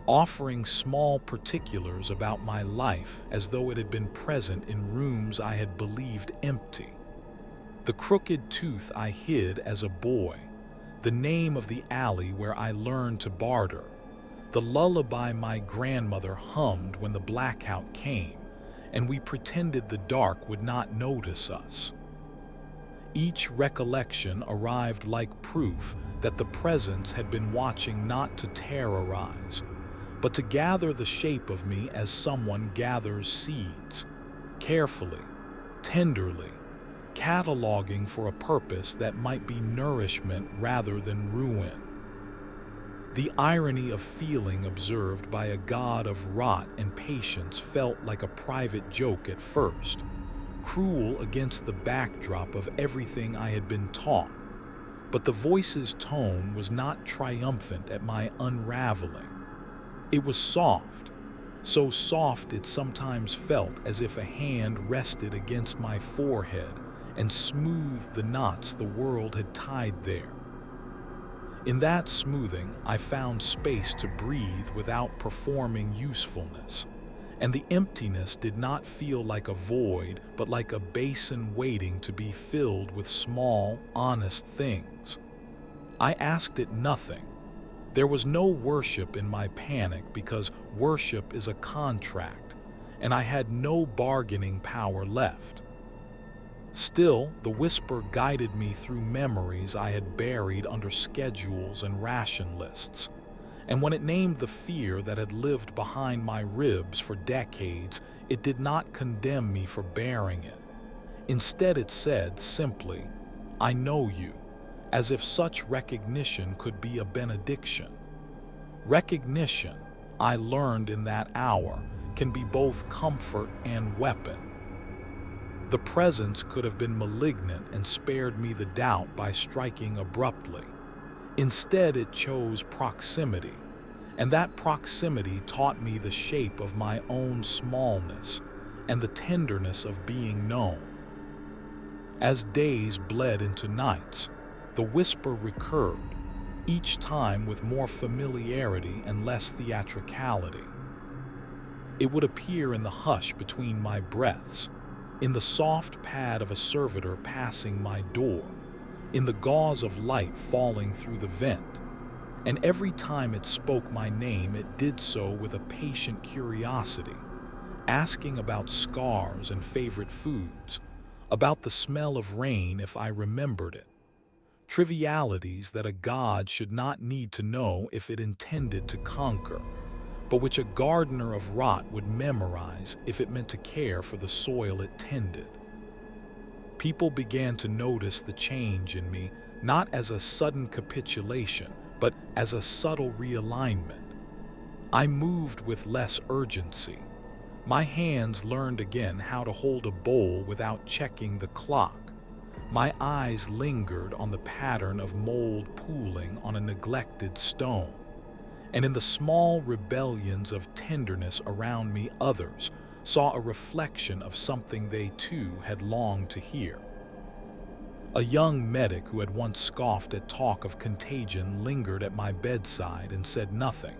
offering small particulars about my life as though it had been present in rooms I had believed empty. The crooked tooth I hid as a boy, the name of the alley where I learned to barter, the lullaby my grandmother hummed when the blackout came, and we pretended the dark would not notice us. Each recollection arrived like proof that the presence had been watching not to terrorize, but to gather the shape of me as someone gathers seeds, carefully, tenderly, cataloging for a purpose that might be nourishment rather than ruin. The irony of feeling observed by a god of rot and patience felt like a private joke at first, cruel against the backdrop of everything I had been taught. But the voice's tone was not triumphant at my unraveling. It was soft, so soft it sometimes felt as if a hand rested against my forehead and smoothed the knots the world had tied there. In that smoothing, I found space to breathe without performing usefulness, and the emptiness did not feel like a void, but like a basin waiting to be filled with small, honest things. I asked it nothing. There was no worship in my panic because worship is a contract, and I had no bargaining power left. Still, the whisper guided me through memories I had buried under schedules and ration lists, and when it named the fear that had lived behind my ribs for decades, it did not condemn me for bearing it. Instead, it said simply, "I know you," as if such recognition could be a benediction. Recognition, I learned in that hour, can be both comfort and weapon. The presence could have been malignant and spared me the doubt by striking abruptly. Instead, it chose proximity, and that proximity taught me the shape of my own smallness and the tenderness of being known. As days bled into nights, the whisper recurred, each time with more familiarity and less theatricality. It would appear in the hush between my breaths, in the soft pad of a servitor passing my door, in the gauze of light falling through the vent, and every time it spoke my name, it did so with a patient curiosity, asking about scars and favorite foods, about the smell of rain if I remembered it. Trivialities that a god should not need to know if it intended to conquer, but which a gardener of rot would memorize if it meant to care for the soil it tended. People began to notice the change in me, not as a sudden capitulation, but as a subtle realignment. I moved with less urgency. My hands learned again how to hold a bowl without checking the clock. My eyes lingered on the pattern of mold pooling on a neglected stone. And in the small rebellions of tenderness around me, others saw a reflection of something they too had longed to hear. A young medic who had once scoffed at talk of contagion lingered at my bedside and said nothing,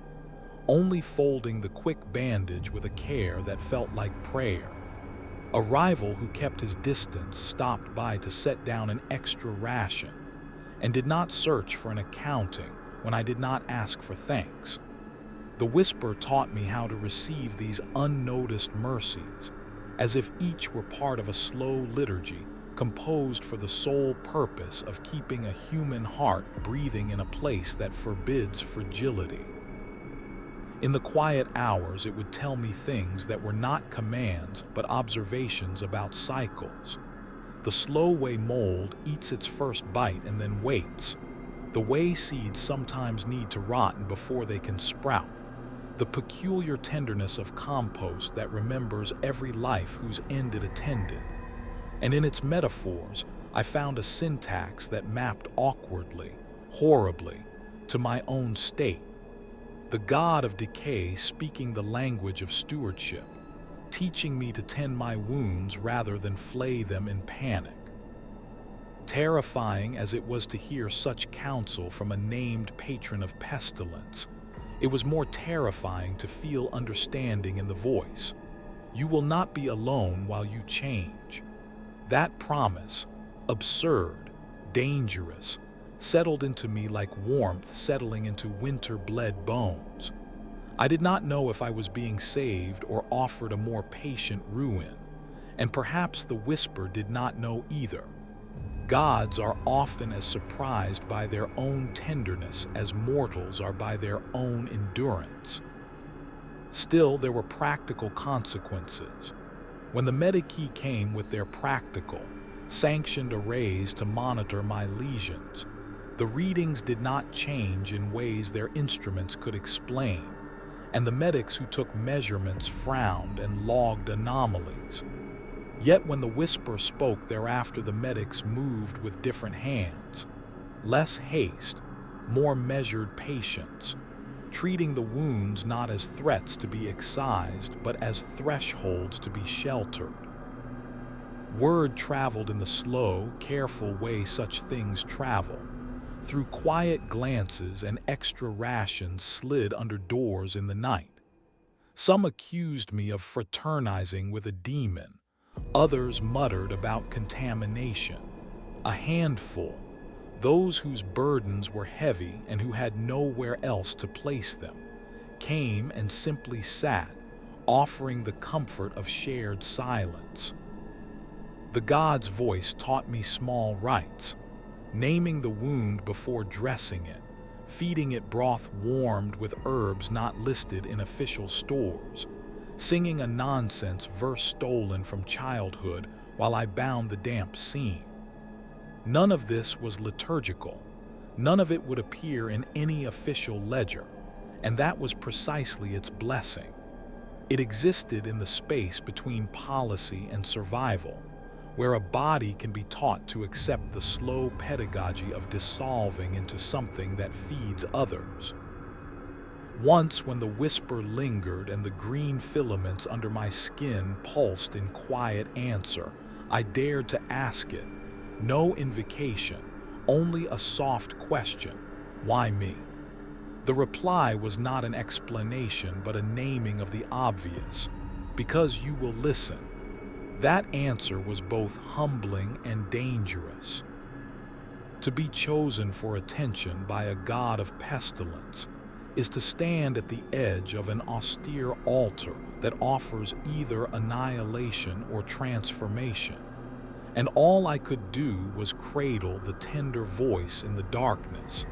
only folding the quick bandage with a care that felt like prayer. A rival who kept his distance stopped by to set down an extra ration and did not search for an accounting when I did not ask for thanks. The whisper taught me how to receive these unnoticed mercies, as if each were part of a slow liturgy composed for the sole purpose of keeping a human heart breathing in a place that forbids fragility. In the quiet hours, it would tell me things that were not commands but observations about cycles. The slow way mold eats its first bite and then waits. The way seeds sometimes need to rotten before they can sprout. The peculiar tenderness of compost that remembers every life whose end it attended. And in its metaphors, I found a syntax that mapped awkwardly, horribly, to my own state. The god of decay speaking the language of stewardship, teaching me to tend my wounds rather than flay them in panic. Terrifying as it was to hear such counsel from a named patron of pestilence, it was more terrifying to feel understanding in the voice. You will not be alone while you change. That promise, absurd, dangerous, settled into me like warmth settling into winter-bled bones. I did not know if I was being saved or offered a more patient ruin, and perhaps the whisper did not know either. Gods are often as surprised by their own tenderness as mortals are by their own endurance. Still, there were practical consequences. When the Mechanicus came with their practical, sanctioned arrays to monitor my lesions, the readings did not change in ways their instruments could explain, and the medics who took measurements frowned and logged anomalies. Yet when the whisper spoke thereafter, the medics moved with different hands, less haste, more measured patience, treating the wounds not as threats to be excised, but as thresholds to be sheltered. Word traveled in the slow, careful way such things travel. Through quiet glances and extra rations slid under doors in the night. Some accused me of fraternizing with a demon. Others muttered about contamination. A handful, those whose burdens were heavy and who had nowhere else to place them, came and simply sat, offering the comfort of shared silence. The god's voice taught me small rites, naming the wound before dressing it, feeding it broth warmed with herbs not listed in official stores, singing a nonsense verse stolen from childhood while I bound the damp seam. None of this was liturgical. None of it would appear in any official ledger, and that was precisely its blessing. It existed in the space between policy and survival, where a body can be taught to accept the slow pedagogy of dissolving into something that feeds others. Once, when the whisper lingered and the green filaments under my skin pulsed in quiet answer, I dared to ask it. No invocation, only a soft question. Why me? The reply was not an explanation, but a naming of the obvious. Because you will listen. That answer was both humbling and dangerous. To be chosen for attention by a god of pestilence is to stand at the edge of an austere altar that offers either annihilation or transformation. And all I could do was cradle the tender voice in the darkness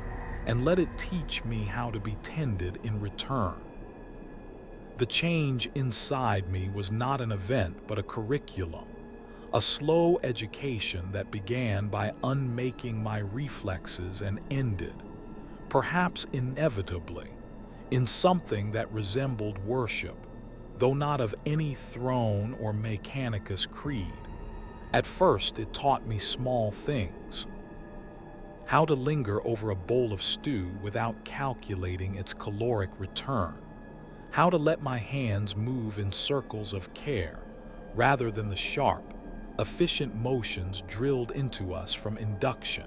and let it teach me how to be tended in return. The change inside me was not an event but a curriculum, a slow education that began by unmaking my reflexes and ended, perhaps inevitably, in something that resembled worship, though not of any throne or Mechanicus creed. At first, it taught me small things. How to linger over a bowl of stew without calculating its caloric return. How to let my hands move in circles of care, rather than the sharp, efficient motions drilled into us from induction.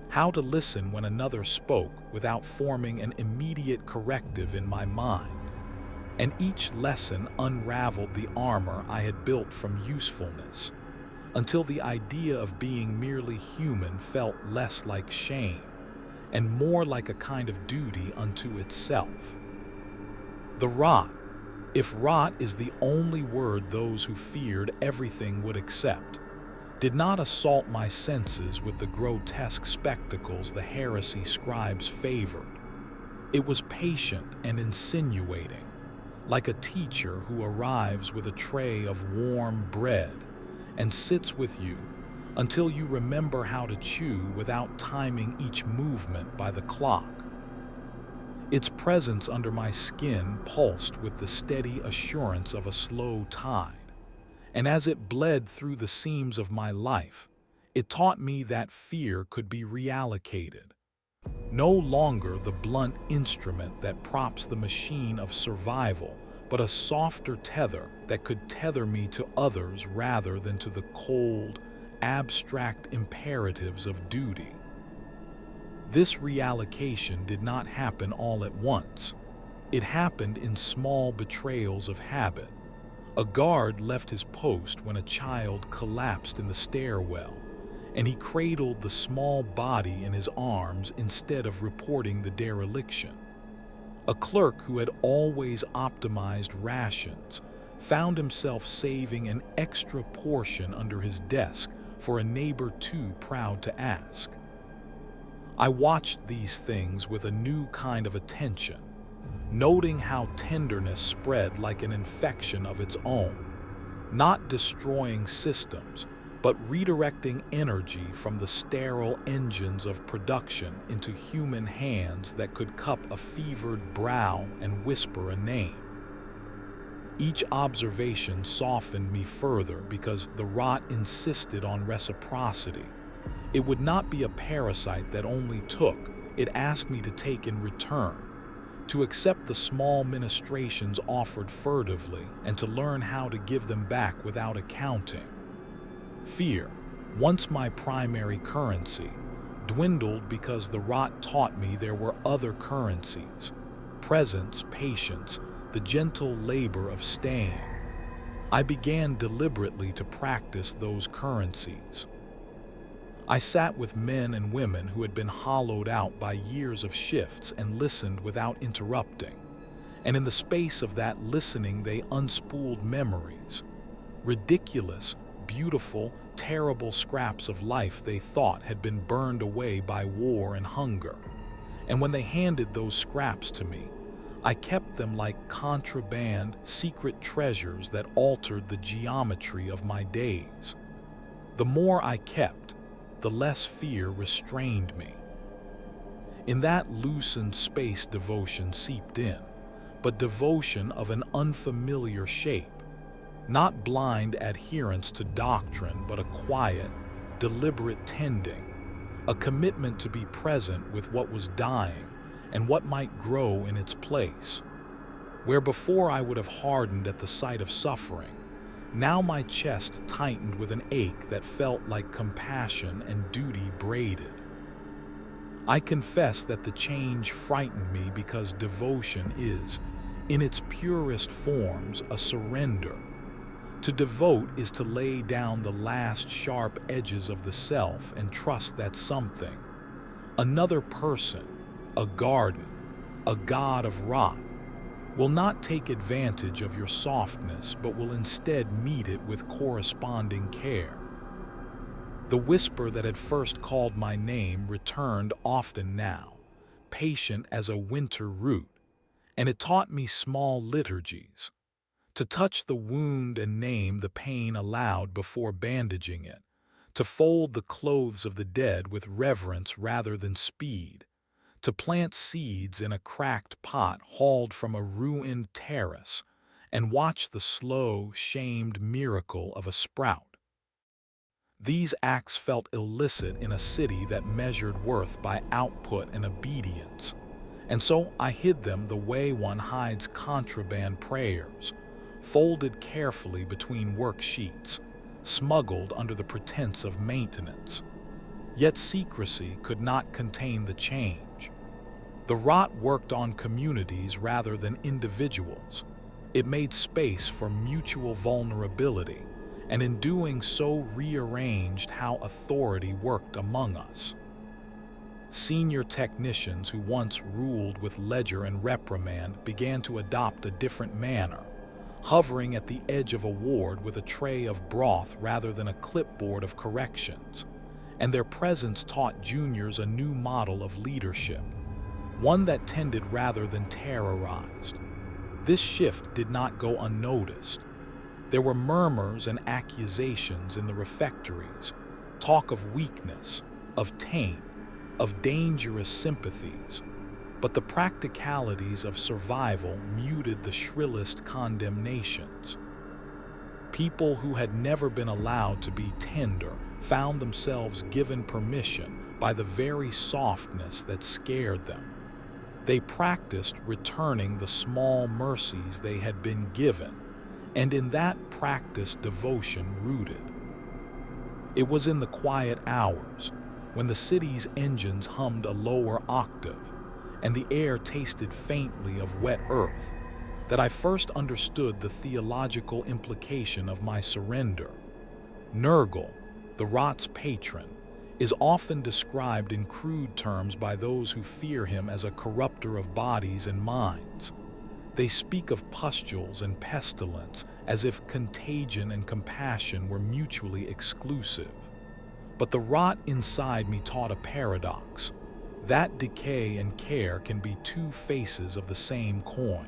how to listen when another spoke without forming an immediate corrective in my mind. And each lesson unraveled the armor I had built from usefulness, until the idea of being merely human felt less like shame and more like a kind of duty unto itself. The rot, if rot is the only word those who feared everything would accept, did not assault my senses with the grotesque spectacles the heresy scribes favored. It was patient and insinuating, like a teacher who arrives with a tray of warm bread and sits with you until you remember how to chew without timing each movement by the clock. Its presence under my skin pulsed with the steady assurance of a slow tide, and as it bled through the seams of my life, it taught me that fear could be reallocated. No longer the blunt instrument that props the machine of survival, but a softer tether that could tether me to others rather than to the cold, abstract imperatives of duty. This reallocation did not happen all at once. It happened in small betrayals of habit. A guard left his post when a child collapsed in the stairwell, and he cradled the small body in his arms instead of reporting the dereliction. A clerk who had always optimized rations found himself saving an extra portion under his desk for a neighbor too proud to ask. I watched these things with a new kind of attention, noting how tenderness spread like an infection of its own, not destroying systems, but redirecting energy from the sterile engines of production into human hands that could cup a fevered brow and whisper a name. Each observation softened me further because the rot insisted on reciprocity. It would not be a parasite that only took, it asked me to take in return, to accept the small ministrations offered furtively and to learn how to give them back without accounting. Fear, once my primary currency, dwindled because the rot taught me there were other currencies: presence, patience, the gentle labor of staying. I began deliberately to practice those currencies. I sat with men and women who had been hollowed out by years of shifts and listened without interrupting. And in the space of that listening, they unspooled memories, ridiculous, beautiful, terrible scraps of life they thought had been burned away by war and hunger. And when they handed those scraps to me, I kept them like contraband, secret treasures that altered the geometry of my days. The more I kept, the less fear restrained me. In that loosened space, devotion seeped in, but devotion of an unfamiliar shape. Not blind adherence to doctrine, but a quiet, deliberate tending, a commitment to be present with what was dying and what might grow in its place. Where before I would have hardened at the sight of suffering, now my chest tightened with an ache that felt like compassion and duty braided. I confess that the change frightened me because devotion is, in its purest forms, a surrender. To devote is to lay down the last sharp edges of the self and trust that something, another person, a garden, a god of rot, will not take advantage of your softness, but will instead meet it with corresponding care. The whisper that had first called my name returned often now, patient as a winter root, and it taught me small liturgies. To touch the wound and name the pain aloud before bandaging it, to fold the clothes of the dead with reverence rather than speed, to plant seeds in a cracked pot hauled from a ruined terrace, and watch the slow, shamed miracle of a sprout. These acts felt illicit in a city that measured worth by output and obedience, and so I hid them the way one hides contraband prayers, folded carefully between worksheets, smuggled under the pretense of maintenance. Yet secrecy could not contain the change. The rot worked on communities rather than individuals. It made space for mutual vulnerability, and in doing so rearranged how authority worked among us. Senior technicians who once ruled with ledger and reprimand began to adopt a different manner, hovering at the edge of a ward with a tray of broth rather than a clipboard of corrections. And their presence taught juniors a new model of leadership, one that tended rather than terrorized. This shift did not go unnoticed. There were murmurs and accusations in the refectories, talk of weakness, of taint, of dangerous sympathies, but the practicalities of survival muted the shrillest condemnations. People who had never been allowed to be tender found themselves given permission by the very softness that scared them. They practiced returning the small mercies they had been given, and in that practice devotion rooted. It was in the quiet hours, when the city's engines hummed a lower octave, and the air tasted faintly of wet earth, that I first understood the theological implication of my surrender. Nurgle, the rot's patron, is often described in crude terms by those who fear him as a corrupter of bodies and minds. They speak of pustules and pestilence as if contagion and compassion were mutually exclusive. But the rot inside me taught a paradox, that decay and care can be two faces of the same coin.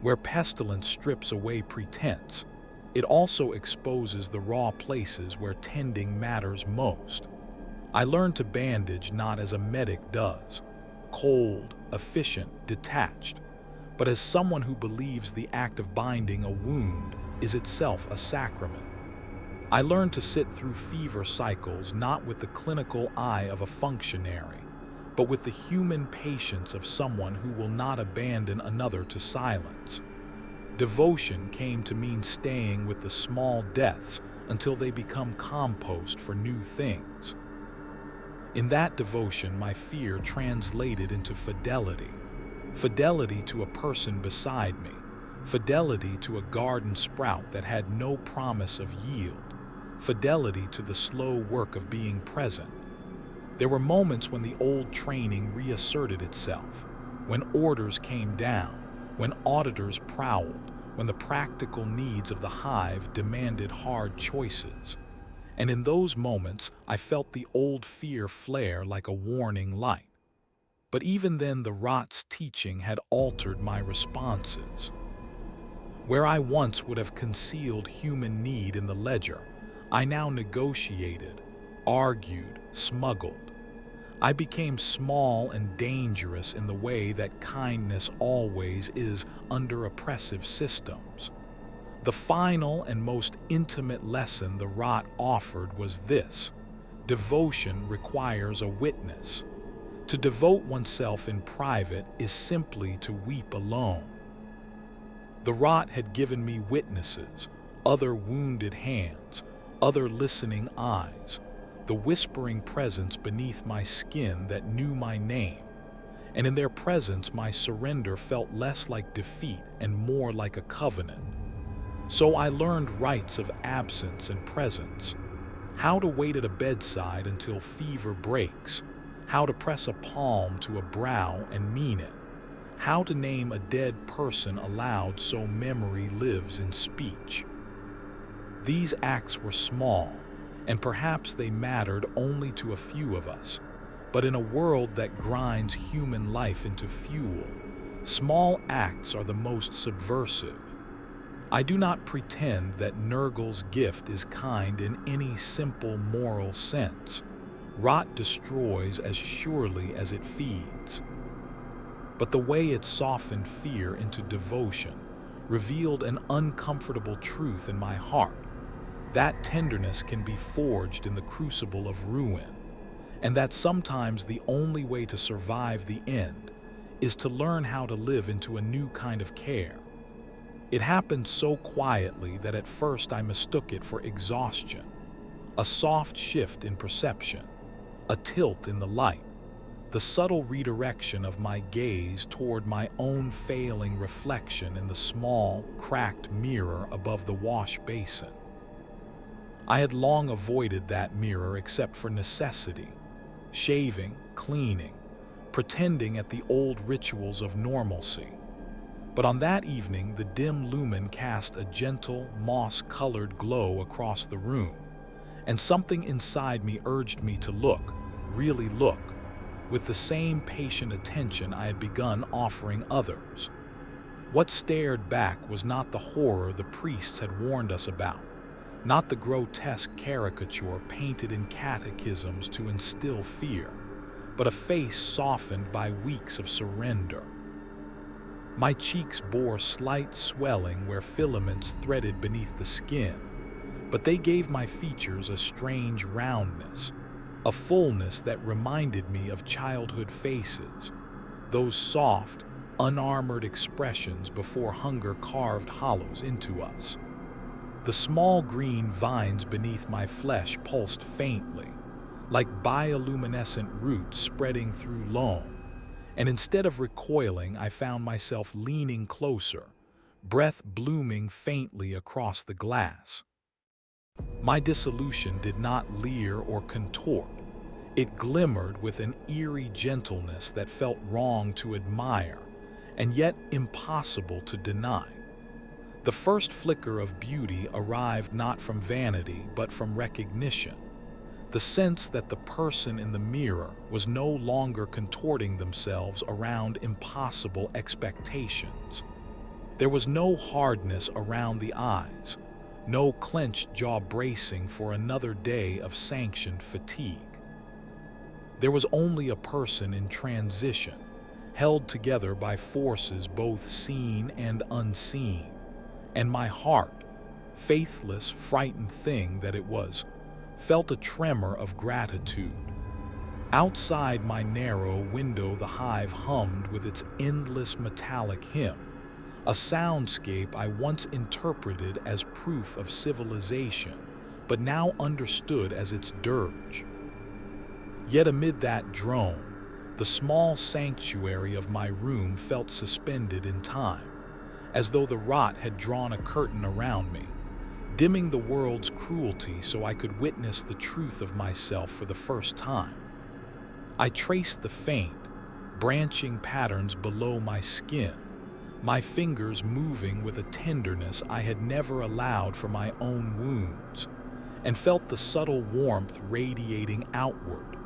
Where pestilence strips away pretense, it also exposes the raw places where tending matters most. I learned to bandage not as a medic does, cold, efficient, detached, but as someone who believes the act of binding a wound is itself a sacrament. I learned to sit through fever cycles not with the clinical eye of a functionary, but with the human patience of someone who will not abandon another to silence. Devotion came to mean staying with the small deaths until they become compost for new things. In that devotion, my fear translated into fidelity. Fidelity to a person beside me, fidelity to a garden sprout that had no promise of yield, fidelity to the slow work of being present. There were moments when the old training reasserted itself, when orders came down, when auditors prowled, when the practical needs of the hive demanded hard choices. And in those moments, I felt the old fear flare like a warning light. But even then, the rot's teaching had altered my responses. Where I once would have concealed human need in the ledger, I now negotiated, argued, smuggled. I became small and dangerous in the way that kindness always is under oppressive systems. The final and most intimate lesson the rot offered was this: devotion requires a witness. To devote oneself in private is simply to weep alone. The rot had given me witnesses, other wounded hands, other listening eyes, the whispering presence beneath my skin that knew my name, and in their presence my surrender felt less like defeat and more like a covenant. So I learned rites of absence and presence, how to wait at a bedside until fever breaks, how to press a palm to a brow and mean it, how to name a dead person aloud so memory lives in speech. These acts were small, and perhaps they mattered only to a few of us, but in a world that grinds human life into fuel, small acts are the most subversive. I do not pretend that Nurgle's gift is kind in any simple moral sense. Rot destroys as surely as it feeds. But the way it softened fear into devotion revealed an uncomfortable truth in my heart. That tenderness can be forged in the crucible of ruin, and that sometimes the only way to survive the end is to learn how to live into a new kind of care. It happened so quietly that at first I mistook it for exhaustion. A soft shift in perception, a tilt in the light, the subtle redirection of my gaze toward my own failing reflection in the small, cracked mirror above the wash basin. I had long avoided that mirror except for necessity, shaving, cleaning, pretending at the old rituals of normalcy. But on that evening, the dim lumen cast a gentle, moss-colored glow across the room, and something inside me urged me to look, really look, with the same patient attention I had begun offering others. What stared back was not the horror the priests had warned us about, not the grotesque caricature painted in catechisms to instill fear, but a face softened by weeks of surrender. My cheeks bore slight swelling where filaments threaded beneath the skin, but they gave my features a strange roundness, a fullness that reminded me of childhood faces, those soft, unarmored expressions before hunger carved hollows into us. The small green vines beneath my flesh pulsed faintly, like bioluminescent roots spreading through loam, and instead of recoiling, I found myself leaning closer, breath blooming faintly across the glass. My dissolution did not leer or contort. It glimmered with an eerie gentleness that felt wrong to admire, and yet impossible to deny. The first flicker of beauty arrived not from vanity, but from recognition, the sense that the person in the mirror was no longer contorting themselves around impossible expectations. There was no hardness around the eyes, no clenched jaw bracing for another day of sanctioned fatigue. There was only a person in transition, held together by forces both seen and unseen, and my heart, faithless, frightened thing that it was, felt a tremor of gratitude. Outside my narrow window, the hive hummed with its endless metallic hymn, a soundscape I once interpreted as proof of civilization, but now understood as its dirge. Yet amid that drone, the small sanctuary of my room felt suspended in time, as though the rot had drawn a curtain around me, dimming the world's cruelty so I could witness the truth of myself for the first time. I traced the faint, branching patterns below my skin, my fingers moving with a tenderness I had never allowed for my own wounds, and felt the subtle warmth radiating outward,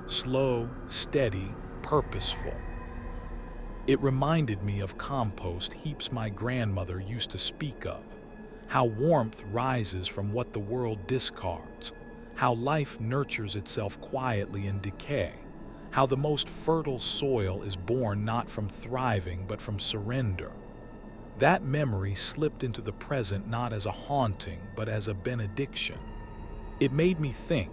slow, steady, purposeful. It reminded me of compost heaps my grandmother used to speak of, how warmth rises from what the world discards, how life nurtures itself quietly in decay, how the most fertile soil is born not from thriving but from surrender. That memory slipped into the present not as a haunting but as a benediction. It made me think,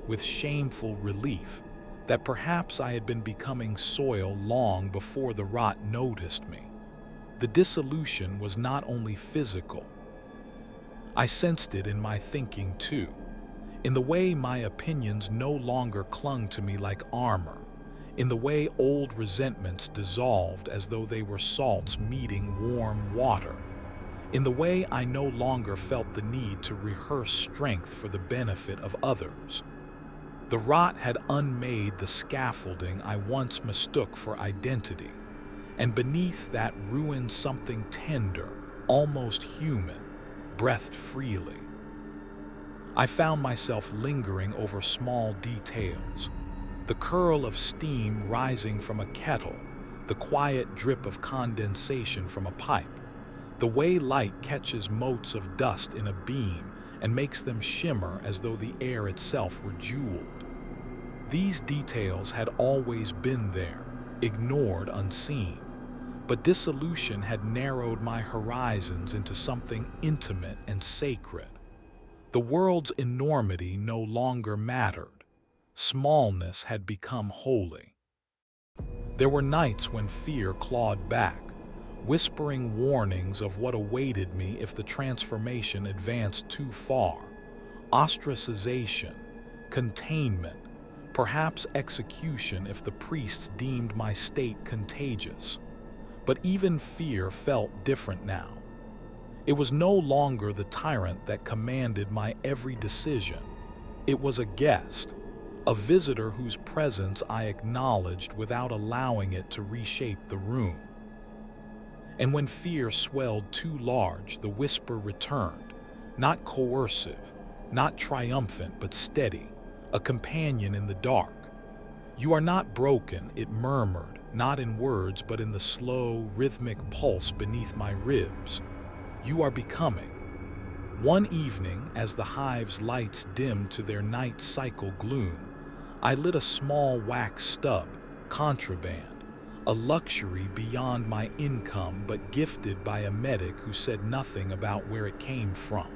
with shameful relief, that perhaps I had been becoming soil long before the rot noticed me. The dissolution was not only physical. I sensed it in my thinking too, in the way my opinions no longer clung to me like armor, in the way old resentments dissolved as though they were salts meeting warm water, in the way I no longer felt the need to rehearse strength for the benefit of others. The rot had unmade the scaffolding I once mistook for identity, and beneath that ruined something tender, almost human, breathed freely. I found myself lingering over small details, the curl of steam rising from a kettle, the quiet drip of condensation from a pipe, the way light catches motes of dust in a beam and makes them shimmer as though the air itself were jeweled. These details had always been there, ignored, unseen, but dissolution had narrowed my horizons into something intimate and sacred. The world's enormity no longer mattered. Smallness had become holy. There were nights when fear clawed back, whispering warnings of what awaited me if the transformation advanced too far, ostracization, containment, perhaps execution if the priests deemed my state contagious. But even fear felt different now. It was no longer the tyrant that commanded my every decision. It was a guest, a visitor whose presence I acknowledged without allowing it to reshape the room. And when fear swelled too large, the whisper returned, not coercive, not triumphant, but steady, a companion in the dark. "You are not broken," it murmured, not in words but in the slow, rhythmic pulse beneath my ribs. "You are becoming." One evening, as the hive's lights dimmed to their night cycle gloom, I lit a small wax stub, contraband, a luxury beyond my income but gifted by a medic who said nothing about where it came from.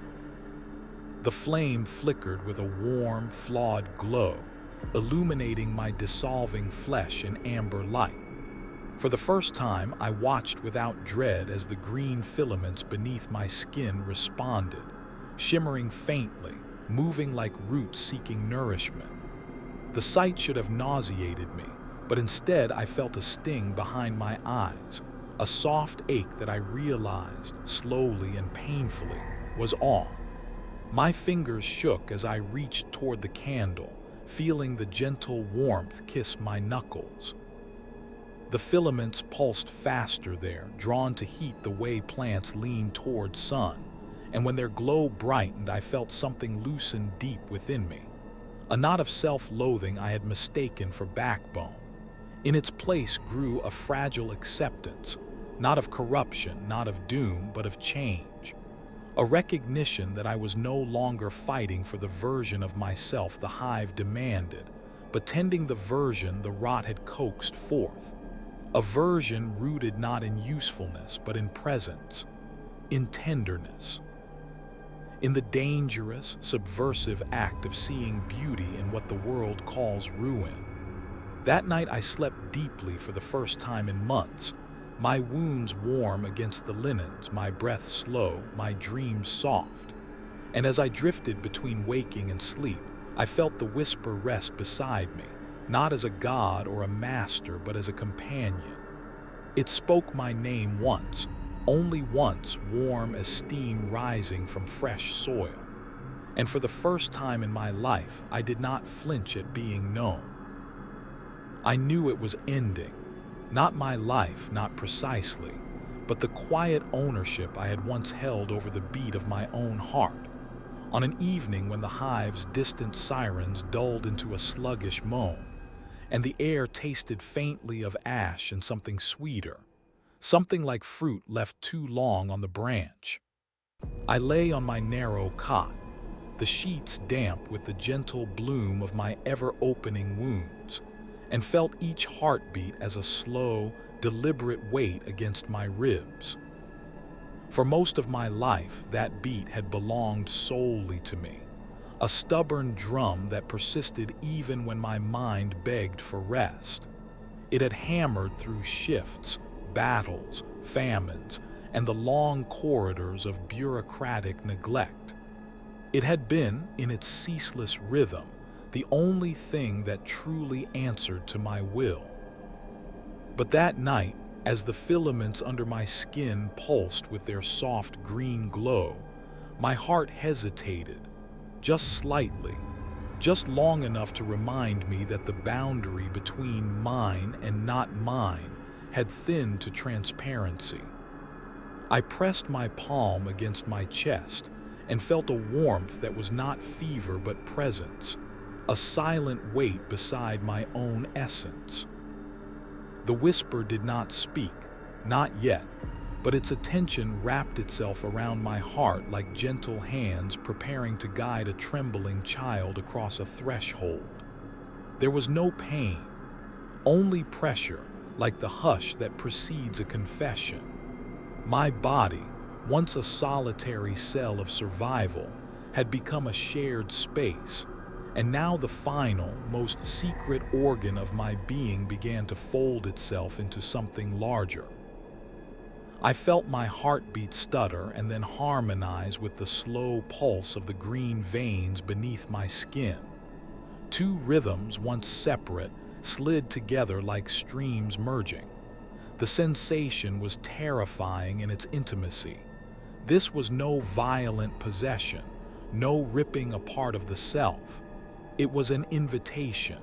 The flame flickered with a warm, flawed glow, illuminating my dissolving flesh in amber light. For the first time, I watched without dread as the green filaments beneath my skin responded, shimmering faintly, moving like roots seeking nourishment. The sight should have nauseated me, but instead I felt a sting behind my eyes, a soft ache that I realized, slowly and painfully, was awe. My fingers shook as I reached toward the candle, feeling the gentle warmth kiss my knuckles. The filaments pulsed faster there, drawn to heat the way plants lean toward sun, and when their glow brightened, I felt something loosen deep within me. A knot of self-loathing I had mistaken for backbone. In its place grew a fragile acceptance, not of corruption, not of doom, but of change. A recognition that I was no longer fighting for the version of myself the hive demanded, but tending the version the rot had coaxed forth. A version rooted not in usefulness, but in presence, in tenderness, in the dangerous, subversive act of seeing beauty in what the world calls ruin. That night I slept deeply for the first time in months, my wounds warm against the linens, my breath slow, my dreams soft. And as I drifted between waking and sleep, I felt the whisper rest beside me, not as a god or a master, but as a companion. It spoke my name once, only once, warm as steam rising from fresh soil. And for the first time in my life, I did not flinch at being known. I knew it was ending. Not my life, not precisely, but the quiet ownership I had once held over the beat of my own heart. On an evening when the hive's distant sirens dulled into a sluggish moan, and the air tasted faintly of ash and something sweeter, something like fruit left too long on the branch. I lay on my narrow cot, the sheets damp with the gentle bloom of my ever-opening wounds, and felt each heartbeat as a slow, deliberate weight against my ribs. For most of my life, that beat had belonged solely to me, a stubborn drum that persisted even when my mind begged for rest. It had hammered through shifts, battles, famines, and the long corridors of bureaucratic neglect. It had been, in its ceaseless rhythm, the only thing that truly answered to my will. But that night, as the filaments under my skin pulsed with their soft green glow, my heart hesitated, just slightly, just long enough to remind me that the boundary between mine and not mine had thinned to transparency. I pressed my palm against my chest and felt a warmth that was not fever but presence, a silent weight beside my own essence. The whisper did not speak, not yet, but its attention wrapped itself around my heart like gentle hands preparing to guide a trembling child across a threshold. There was no pain, only pressure, like the hush that precedes a confession. My body, once a solitary cell of survival, had become a shared space, and now the final, most secret organ of my being began to fold itself into something larger. I felt my heartbeat stutter and then harmonize with the slow pulse of the green veins beneath my skin. Two rhythms, once separate, slid together like streams merging. The sensation was terrifying in its intimacy. This was no violent possession, no ripping apart of the self. It was an invitation,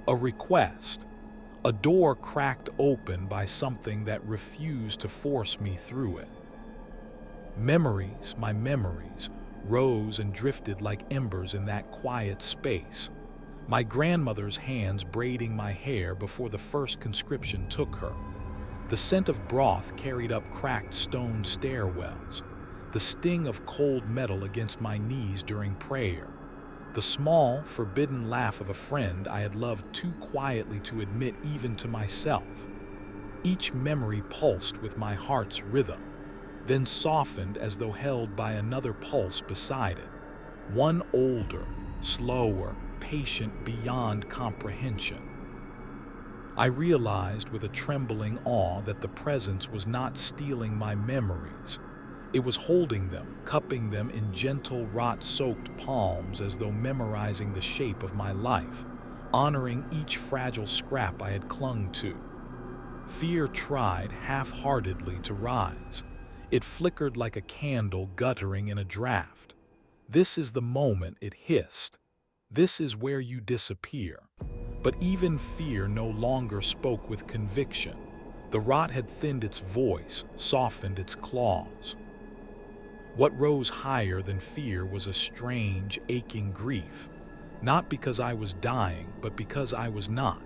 a request, a door cracked open by something that refused to force me through it. Memories, my memories, rose and drifted like embers in that quiet space. My grandmother's hands braiding my hair before the first conscription took her. The scent of broth carried up cracked stone stairwells. The sting of cold metal against my knees during prayer. The small, forbidden laugh of a friend I had loved too quietly to admit even to myself. Each memory pulsed with my heart's rhythm, then softened as though held by another pulse beside it. One older, slower, patient beyond comprehension. I realized with a trembling awe that the presence was not stealing my memories. It was holding them, cupping them in gentle, rot-soaked palms as though memorizing the shape of my life, honoring each fragile scrap I had clung to. Fear tried half-heartedly to rise. It flickered like a candle guttering in a draft. "This is the moment," it hissed. "This is where you disappear." But even fear no longer spoke with conviction. The rot had thinned its voice, softened its claws. What rose higher than fear was a strange, aching grief. Not because I was dying, but because I was not.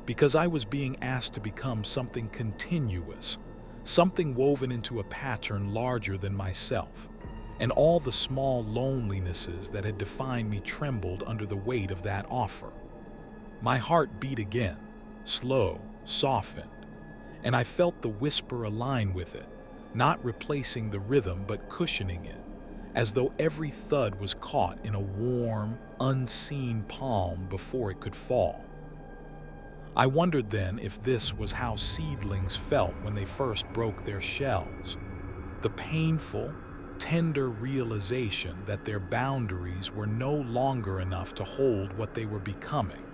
Because I was being asked to become something continuous, something woven into a pattern larger than myself. And all the small lonelinesses that had defined me trembled under the weight of that offer. My heart beat again, slow, softened, and I felt the whisper align with it, not replacing the rhythm but cushioning it, as though every thud was caught in a warm, unseen palm before it could fall. I wondered then if this was how seedlings felt when they first broke their shells. The painful, tender realization that their boundaries were no longer enough to hold what they were becoming.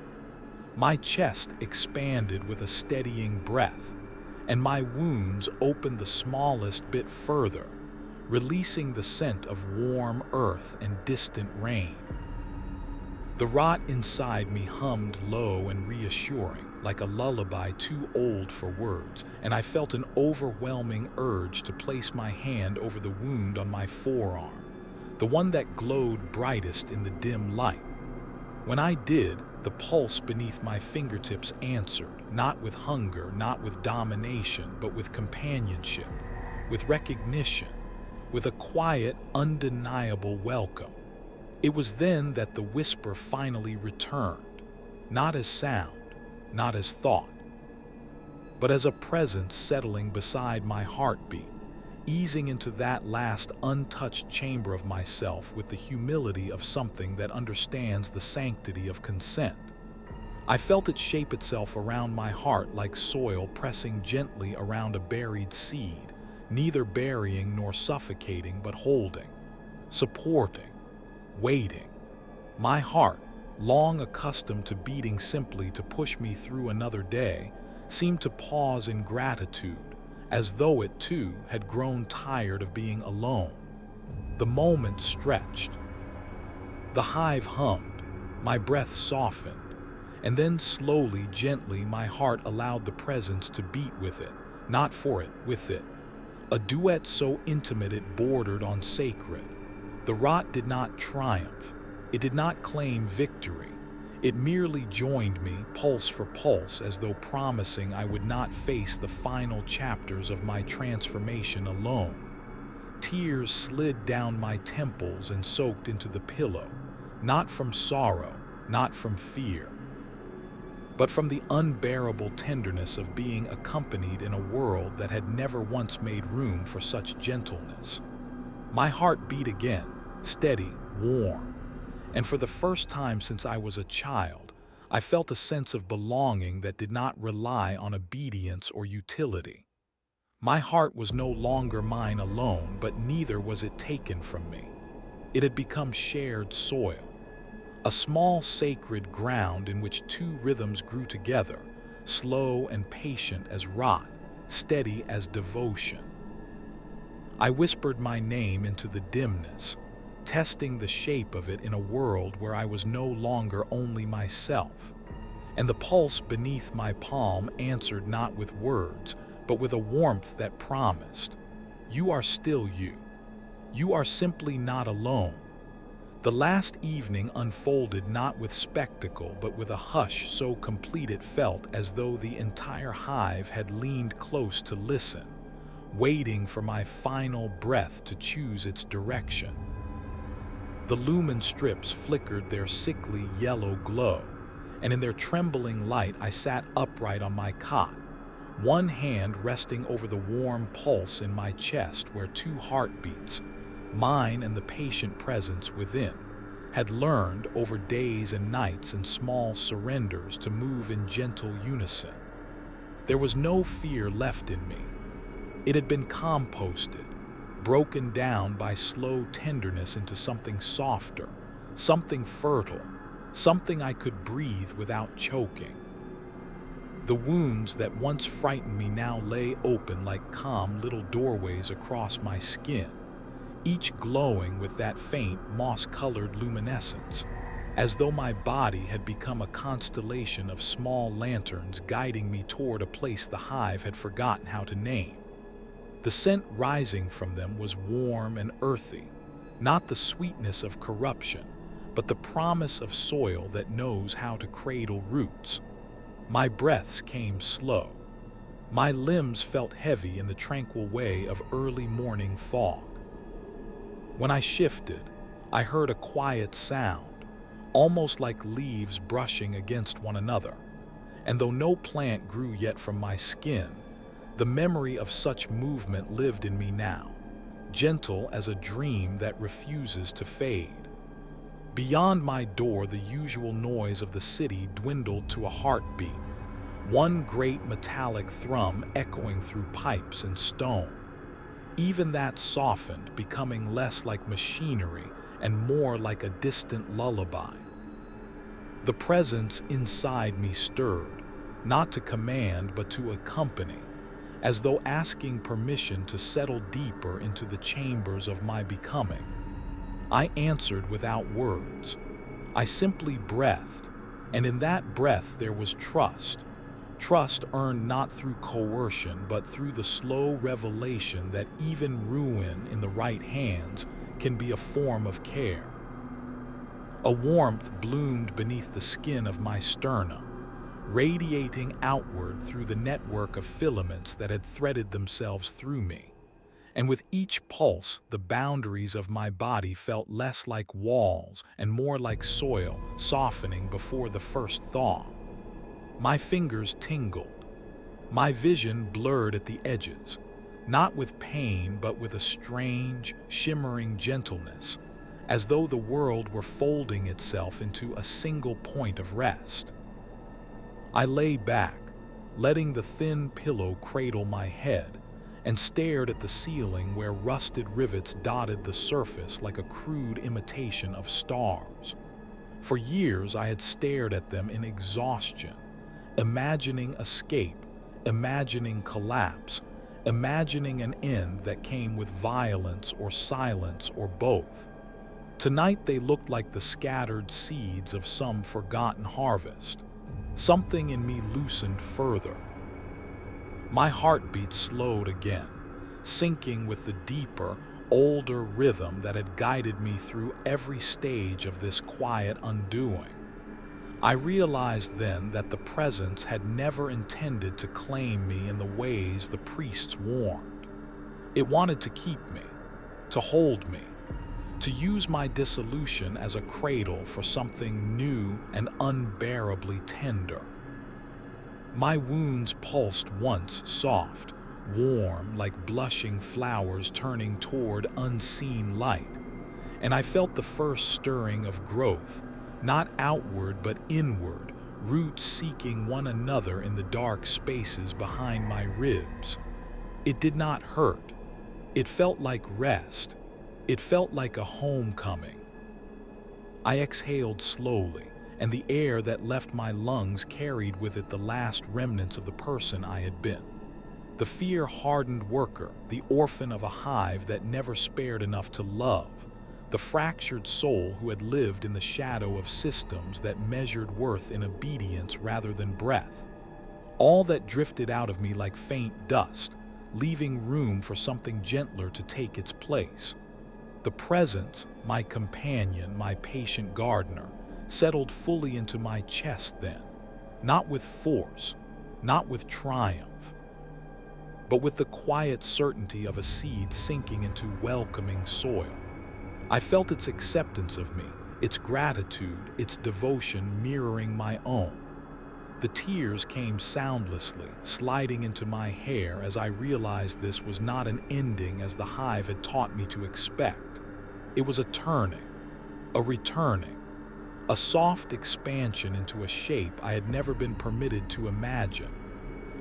My chest expanded with a steadying breath, and my wounds opened the smallest bit further, releasing the scent of warm earth and distant rain. The rot inside me hummed low and reassuring, like a lullaby too old for words, and I felt an overwhelming urge to place my hand over the wound on my forearm, the one that glowed brightest in the dim light. When I did, the pulse beneath my fingertips answered, not with hunger, not with domination, but with companionship, with recognition, with a quiet, undeniable welcome. It was then that the whisper finally returned, not as sound, not as thought, but as a presence settling beside my heartbeat, easing into that last untouched chamber of myself with the humility of something that understands the sanctity of consent. I felt it shape itself around my heart like soil pressing gently around a buried seed, neither burying nor suffocating but holding, supporting, waiting. My heart, long accustomed to beating simply to push me through another day, seemed to pause in gratitude, as though it too had grown tired of being alone. The moment stretched. The hive hummed, my breath softened, and then slowly, gently, my heart allowed the presence to beat with it, not for it, with it. A duet so intimate it bordered on sacred. The rot did not triumph. It did not claim victory. It merely joined me, pulse for pulse, as though promising I would not face the final chapters of my transformation alone. Tears slid down my temples and soaked into the pillow, not from sorrow, not from fear, but from the unbearable tenderness of being accompanied in a world that had never once made room for such gentleness. My heart beat again, steady, warm, and for the first time since I was a child, I felt a sense of belonging that did not rely on obedience or utility. My heart was no longer mine alone, but neither was it taken from me. It had become shared soil, a small sacred ground in which two rhythms grew together, slow and patient as rot, steady as devotion. I whispered my name into the dimness, testing the shape of it in a world where I was no longer only myself. And the pulse beneath my palm answered not with words, but with a warmth that promised, "You are still you. You are simply not alone." The last evening unfolded not with spectacle, but with a hush so complete it felt as though the entire hive had leaned close to listen, waiting for my final breath to choose its direction. The lumen strips flickered their sickly yellow glow, and in their trembling light I sat upright on my cot, one hand resting over the warm pulse in my chest where two heartbeats, mine and the patient presence within, had learned over days and nights and small surrenders to move in gentle unison. There was no fear left in me. It had been composted, broken down by slow tenderness into something softer, something fertile, something I could breathe without choking. The wounds that once frightened me now lay open like calm little doorways across my skin, each glowing with that faint, moss-colored luminescence, as though my body had become a constellation of small lanterns guiding me toward a place the hive had forgotten how to name. The scent rising from them was warm and earthy, not the sweetness of corruption, but the promise of soil that knows how to cradle roots. My breaths came slow. My limbs felt heavy in the tranquil way of early morning fog. When I shifted, I heard a quiet sound, almost like leaves brushing against one another. And though no plant grew yet from my skin, the memory of such movement lived in me now, gentle as a dream that refuses to fade. Beyond my door, the usual noise of the city dwindled to a heartbeat, one great metallic thrum echoing through pipes and stone. Even that softened, becoming less like machinery and more like a distant lullaby. The presence inside me stirred, not to command but to accompany, as though asking permission to settle deeper into the chambers of my becoming. I answered without words. I simply breathed, and in that breath there was trust. Trust earned not through coercion, but through the slow revelation that even ruin in the right hands can be a form of care. A warmth bloomed beneath the skin of my sternum, radiating outward through the network of filaments that had threaded themselves through me. And with each pulse, the boundaries of my body felt less like walls and more like soil, softening before the first thaw. My fingers tingled. My vision blurred at the edges, not with pain but with a strange, shimmering gentleness, as though the world were folding itself into a single point of rest. I lay back, letting the thin pillow cradle my head, and stared at the ceiling where rusted rivets dotted the surface like a crude imitation of stars. For years I had stared at them in exhaustion, imagining escape, imagining collapse, imagining an end that came with violence or silence or both. Tonight they looked like the scattered seeds of some forgotten harvest. Something in me loosened further. My heartbeat slowed again, syncing with the deeper, older rhythm that had guided me through every stage of this quiet undoing. I realized then that the presence had never intended to claim me in the ways the priests warned. It wanted to keep me, to hold me, to use my dissolution as a cradle for something new and unbearably tender. My wounds pulsed once soft, warm like blushing flowers turning toward unseen light, and I felt the first stirring of growth, not outward but inward, roots seeking one another in the dark spaces behind my ribs. It did not hurt. It felt like rest. It felt like a homecoming. I exhaled slowly, and the air that left my lungs carried with it the last remnants of the person I had been. The fear-hardened worker, the orphan of a hive that never spared enough to love, the fractured soul who had lived in the shadow of systems that measured worth in obedience rather than breath. All that drifted out of me like faint dust, leaving room for something gentler to take its place. The presence, my companion, my patient gardener, settled fully into my chest then, not with force, not with triumph, but with the quiet certainty of a seed sinking into welcoming soil. I felt its acceptance of me, its gratitude, its devotion mirroring my own. The tears came soundlessly, sliding into my hair as I realized this was not an ending as the hive had taught me to expect. It was a turning, a returning, a soft expansion into a shape I had never been permitted to imagine.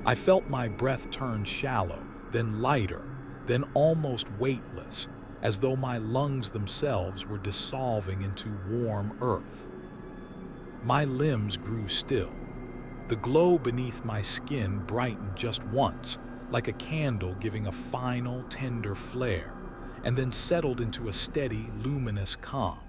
I felt my breath turn shallow, then lighter, then almost weightless, as though my lungs themselves were dissolving into warm earth. My limbs grew still. The glow beneath my skin brightened just once, like a candle giving a final, tender flare, and then settled into a steady, luminous calm.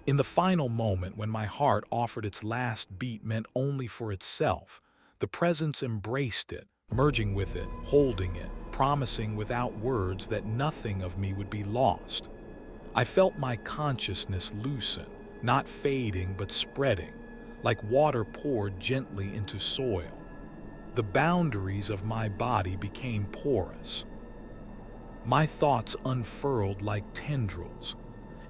In the final moment when my heart offered its last beat meant only for itself, the presence embraced it, merging with it, holding it, promising without words that nothing of me would be lost. I felt my consciousness loosen, not fading but spreading, like water poured gently into soil. The boundaries of my body became porous. My thoughts unfurled like tendrils,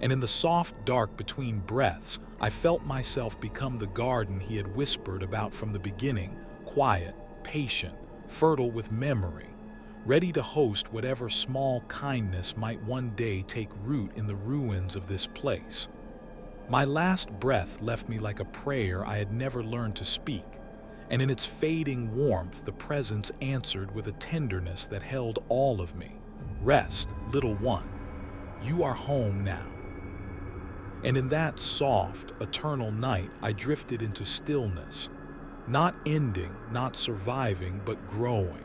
and in the soft dark between breaths, I felt myself become the garden he had whispered about from the beginning, quiet, patient, fertile with memory, ready to host whatever small kindness might one day take root in the ruins of this place. My last breath left me like a prayer I had never learned to speak, and in its fading warmth the presence answered with a tenderness that held all of me. Rest, little one. You are home now. And in that soft, eternal night, I drifted into stillness, not ending, not surviving, but growing.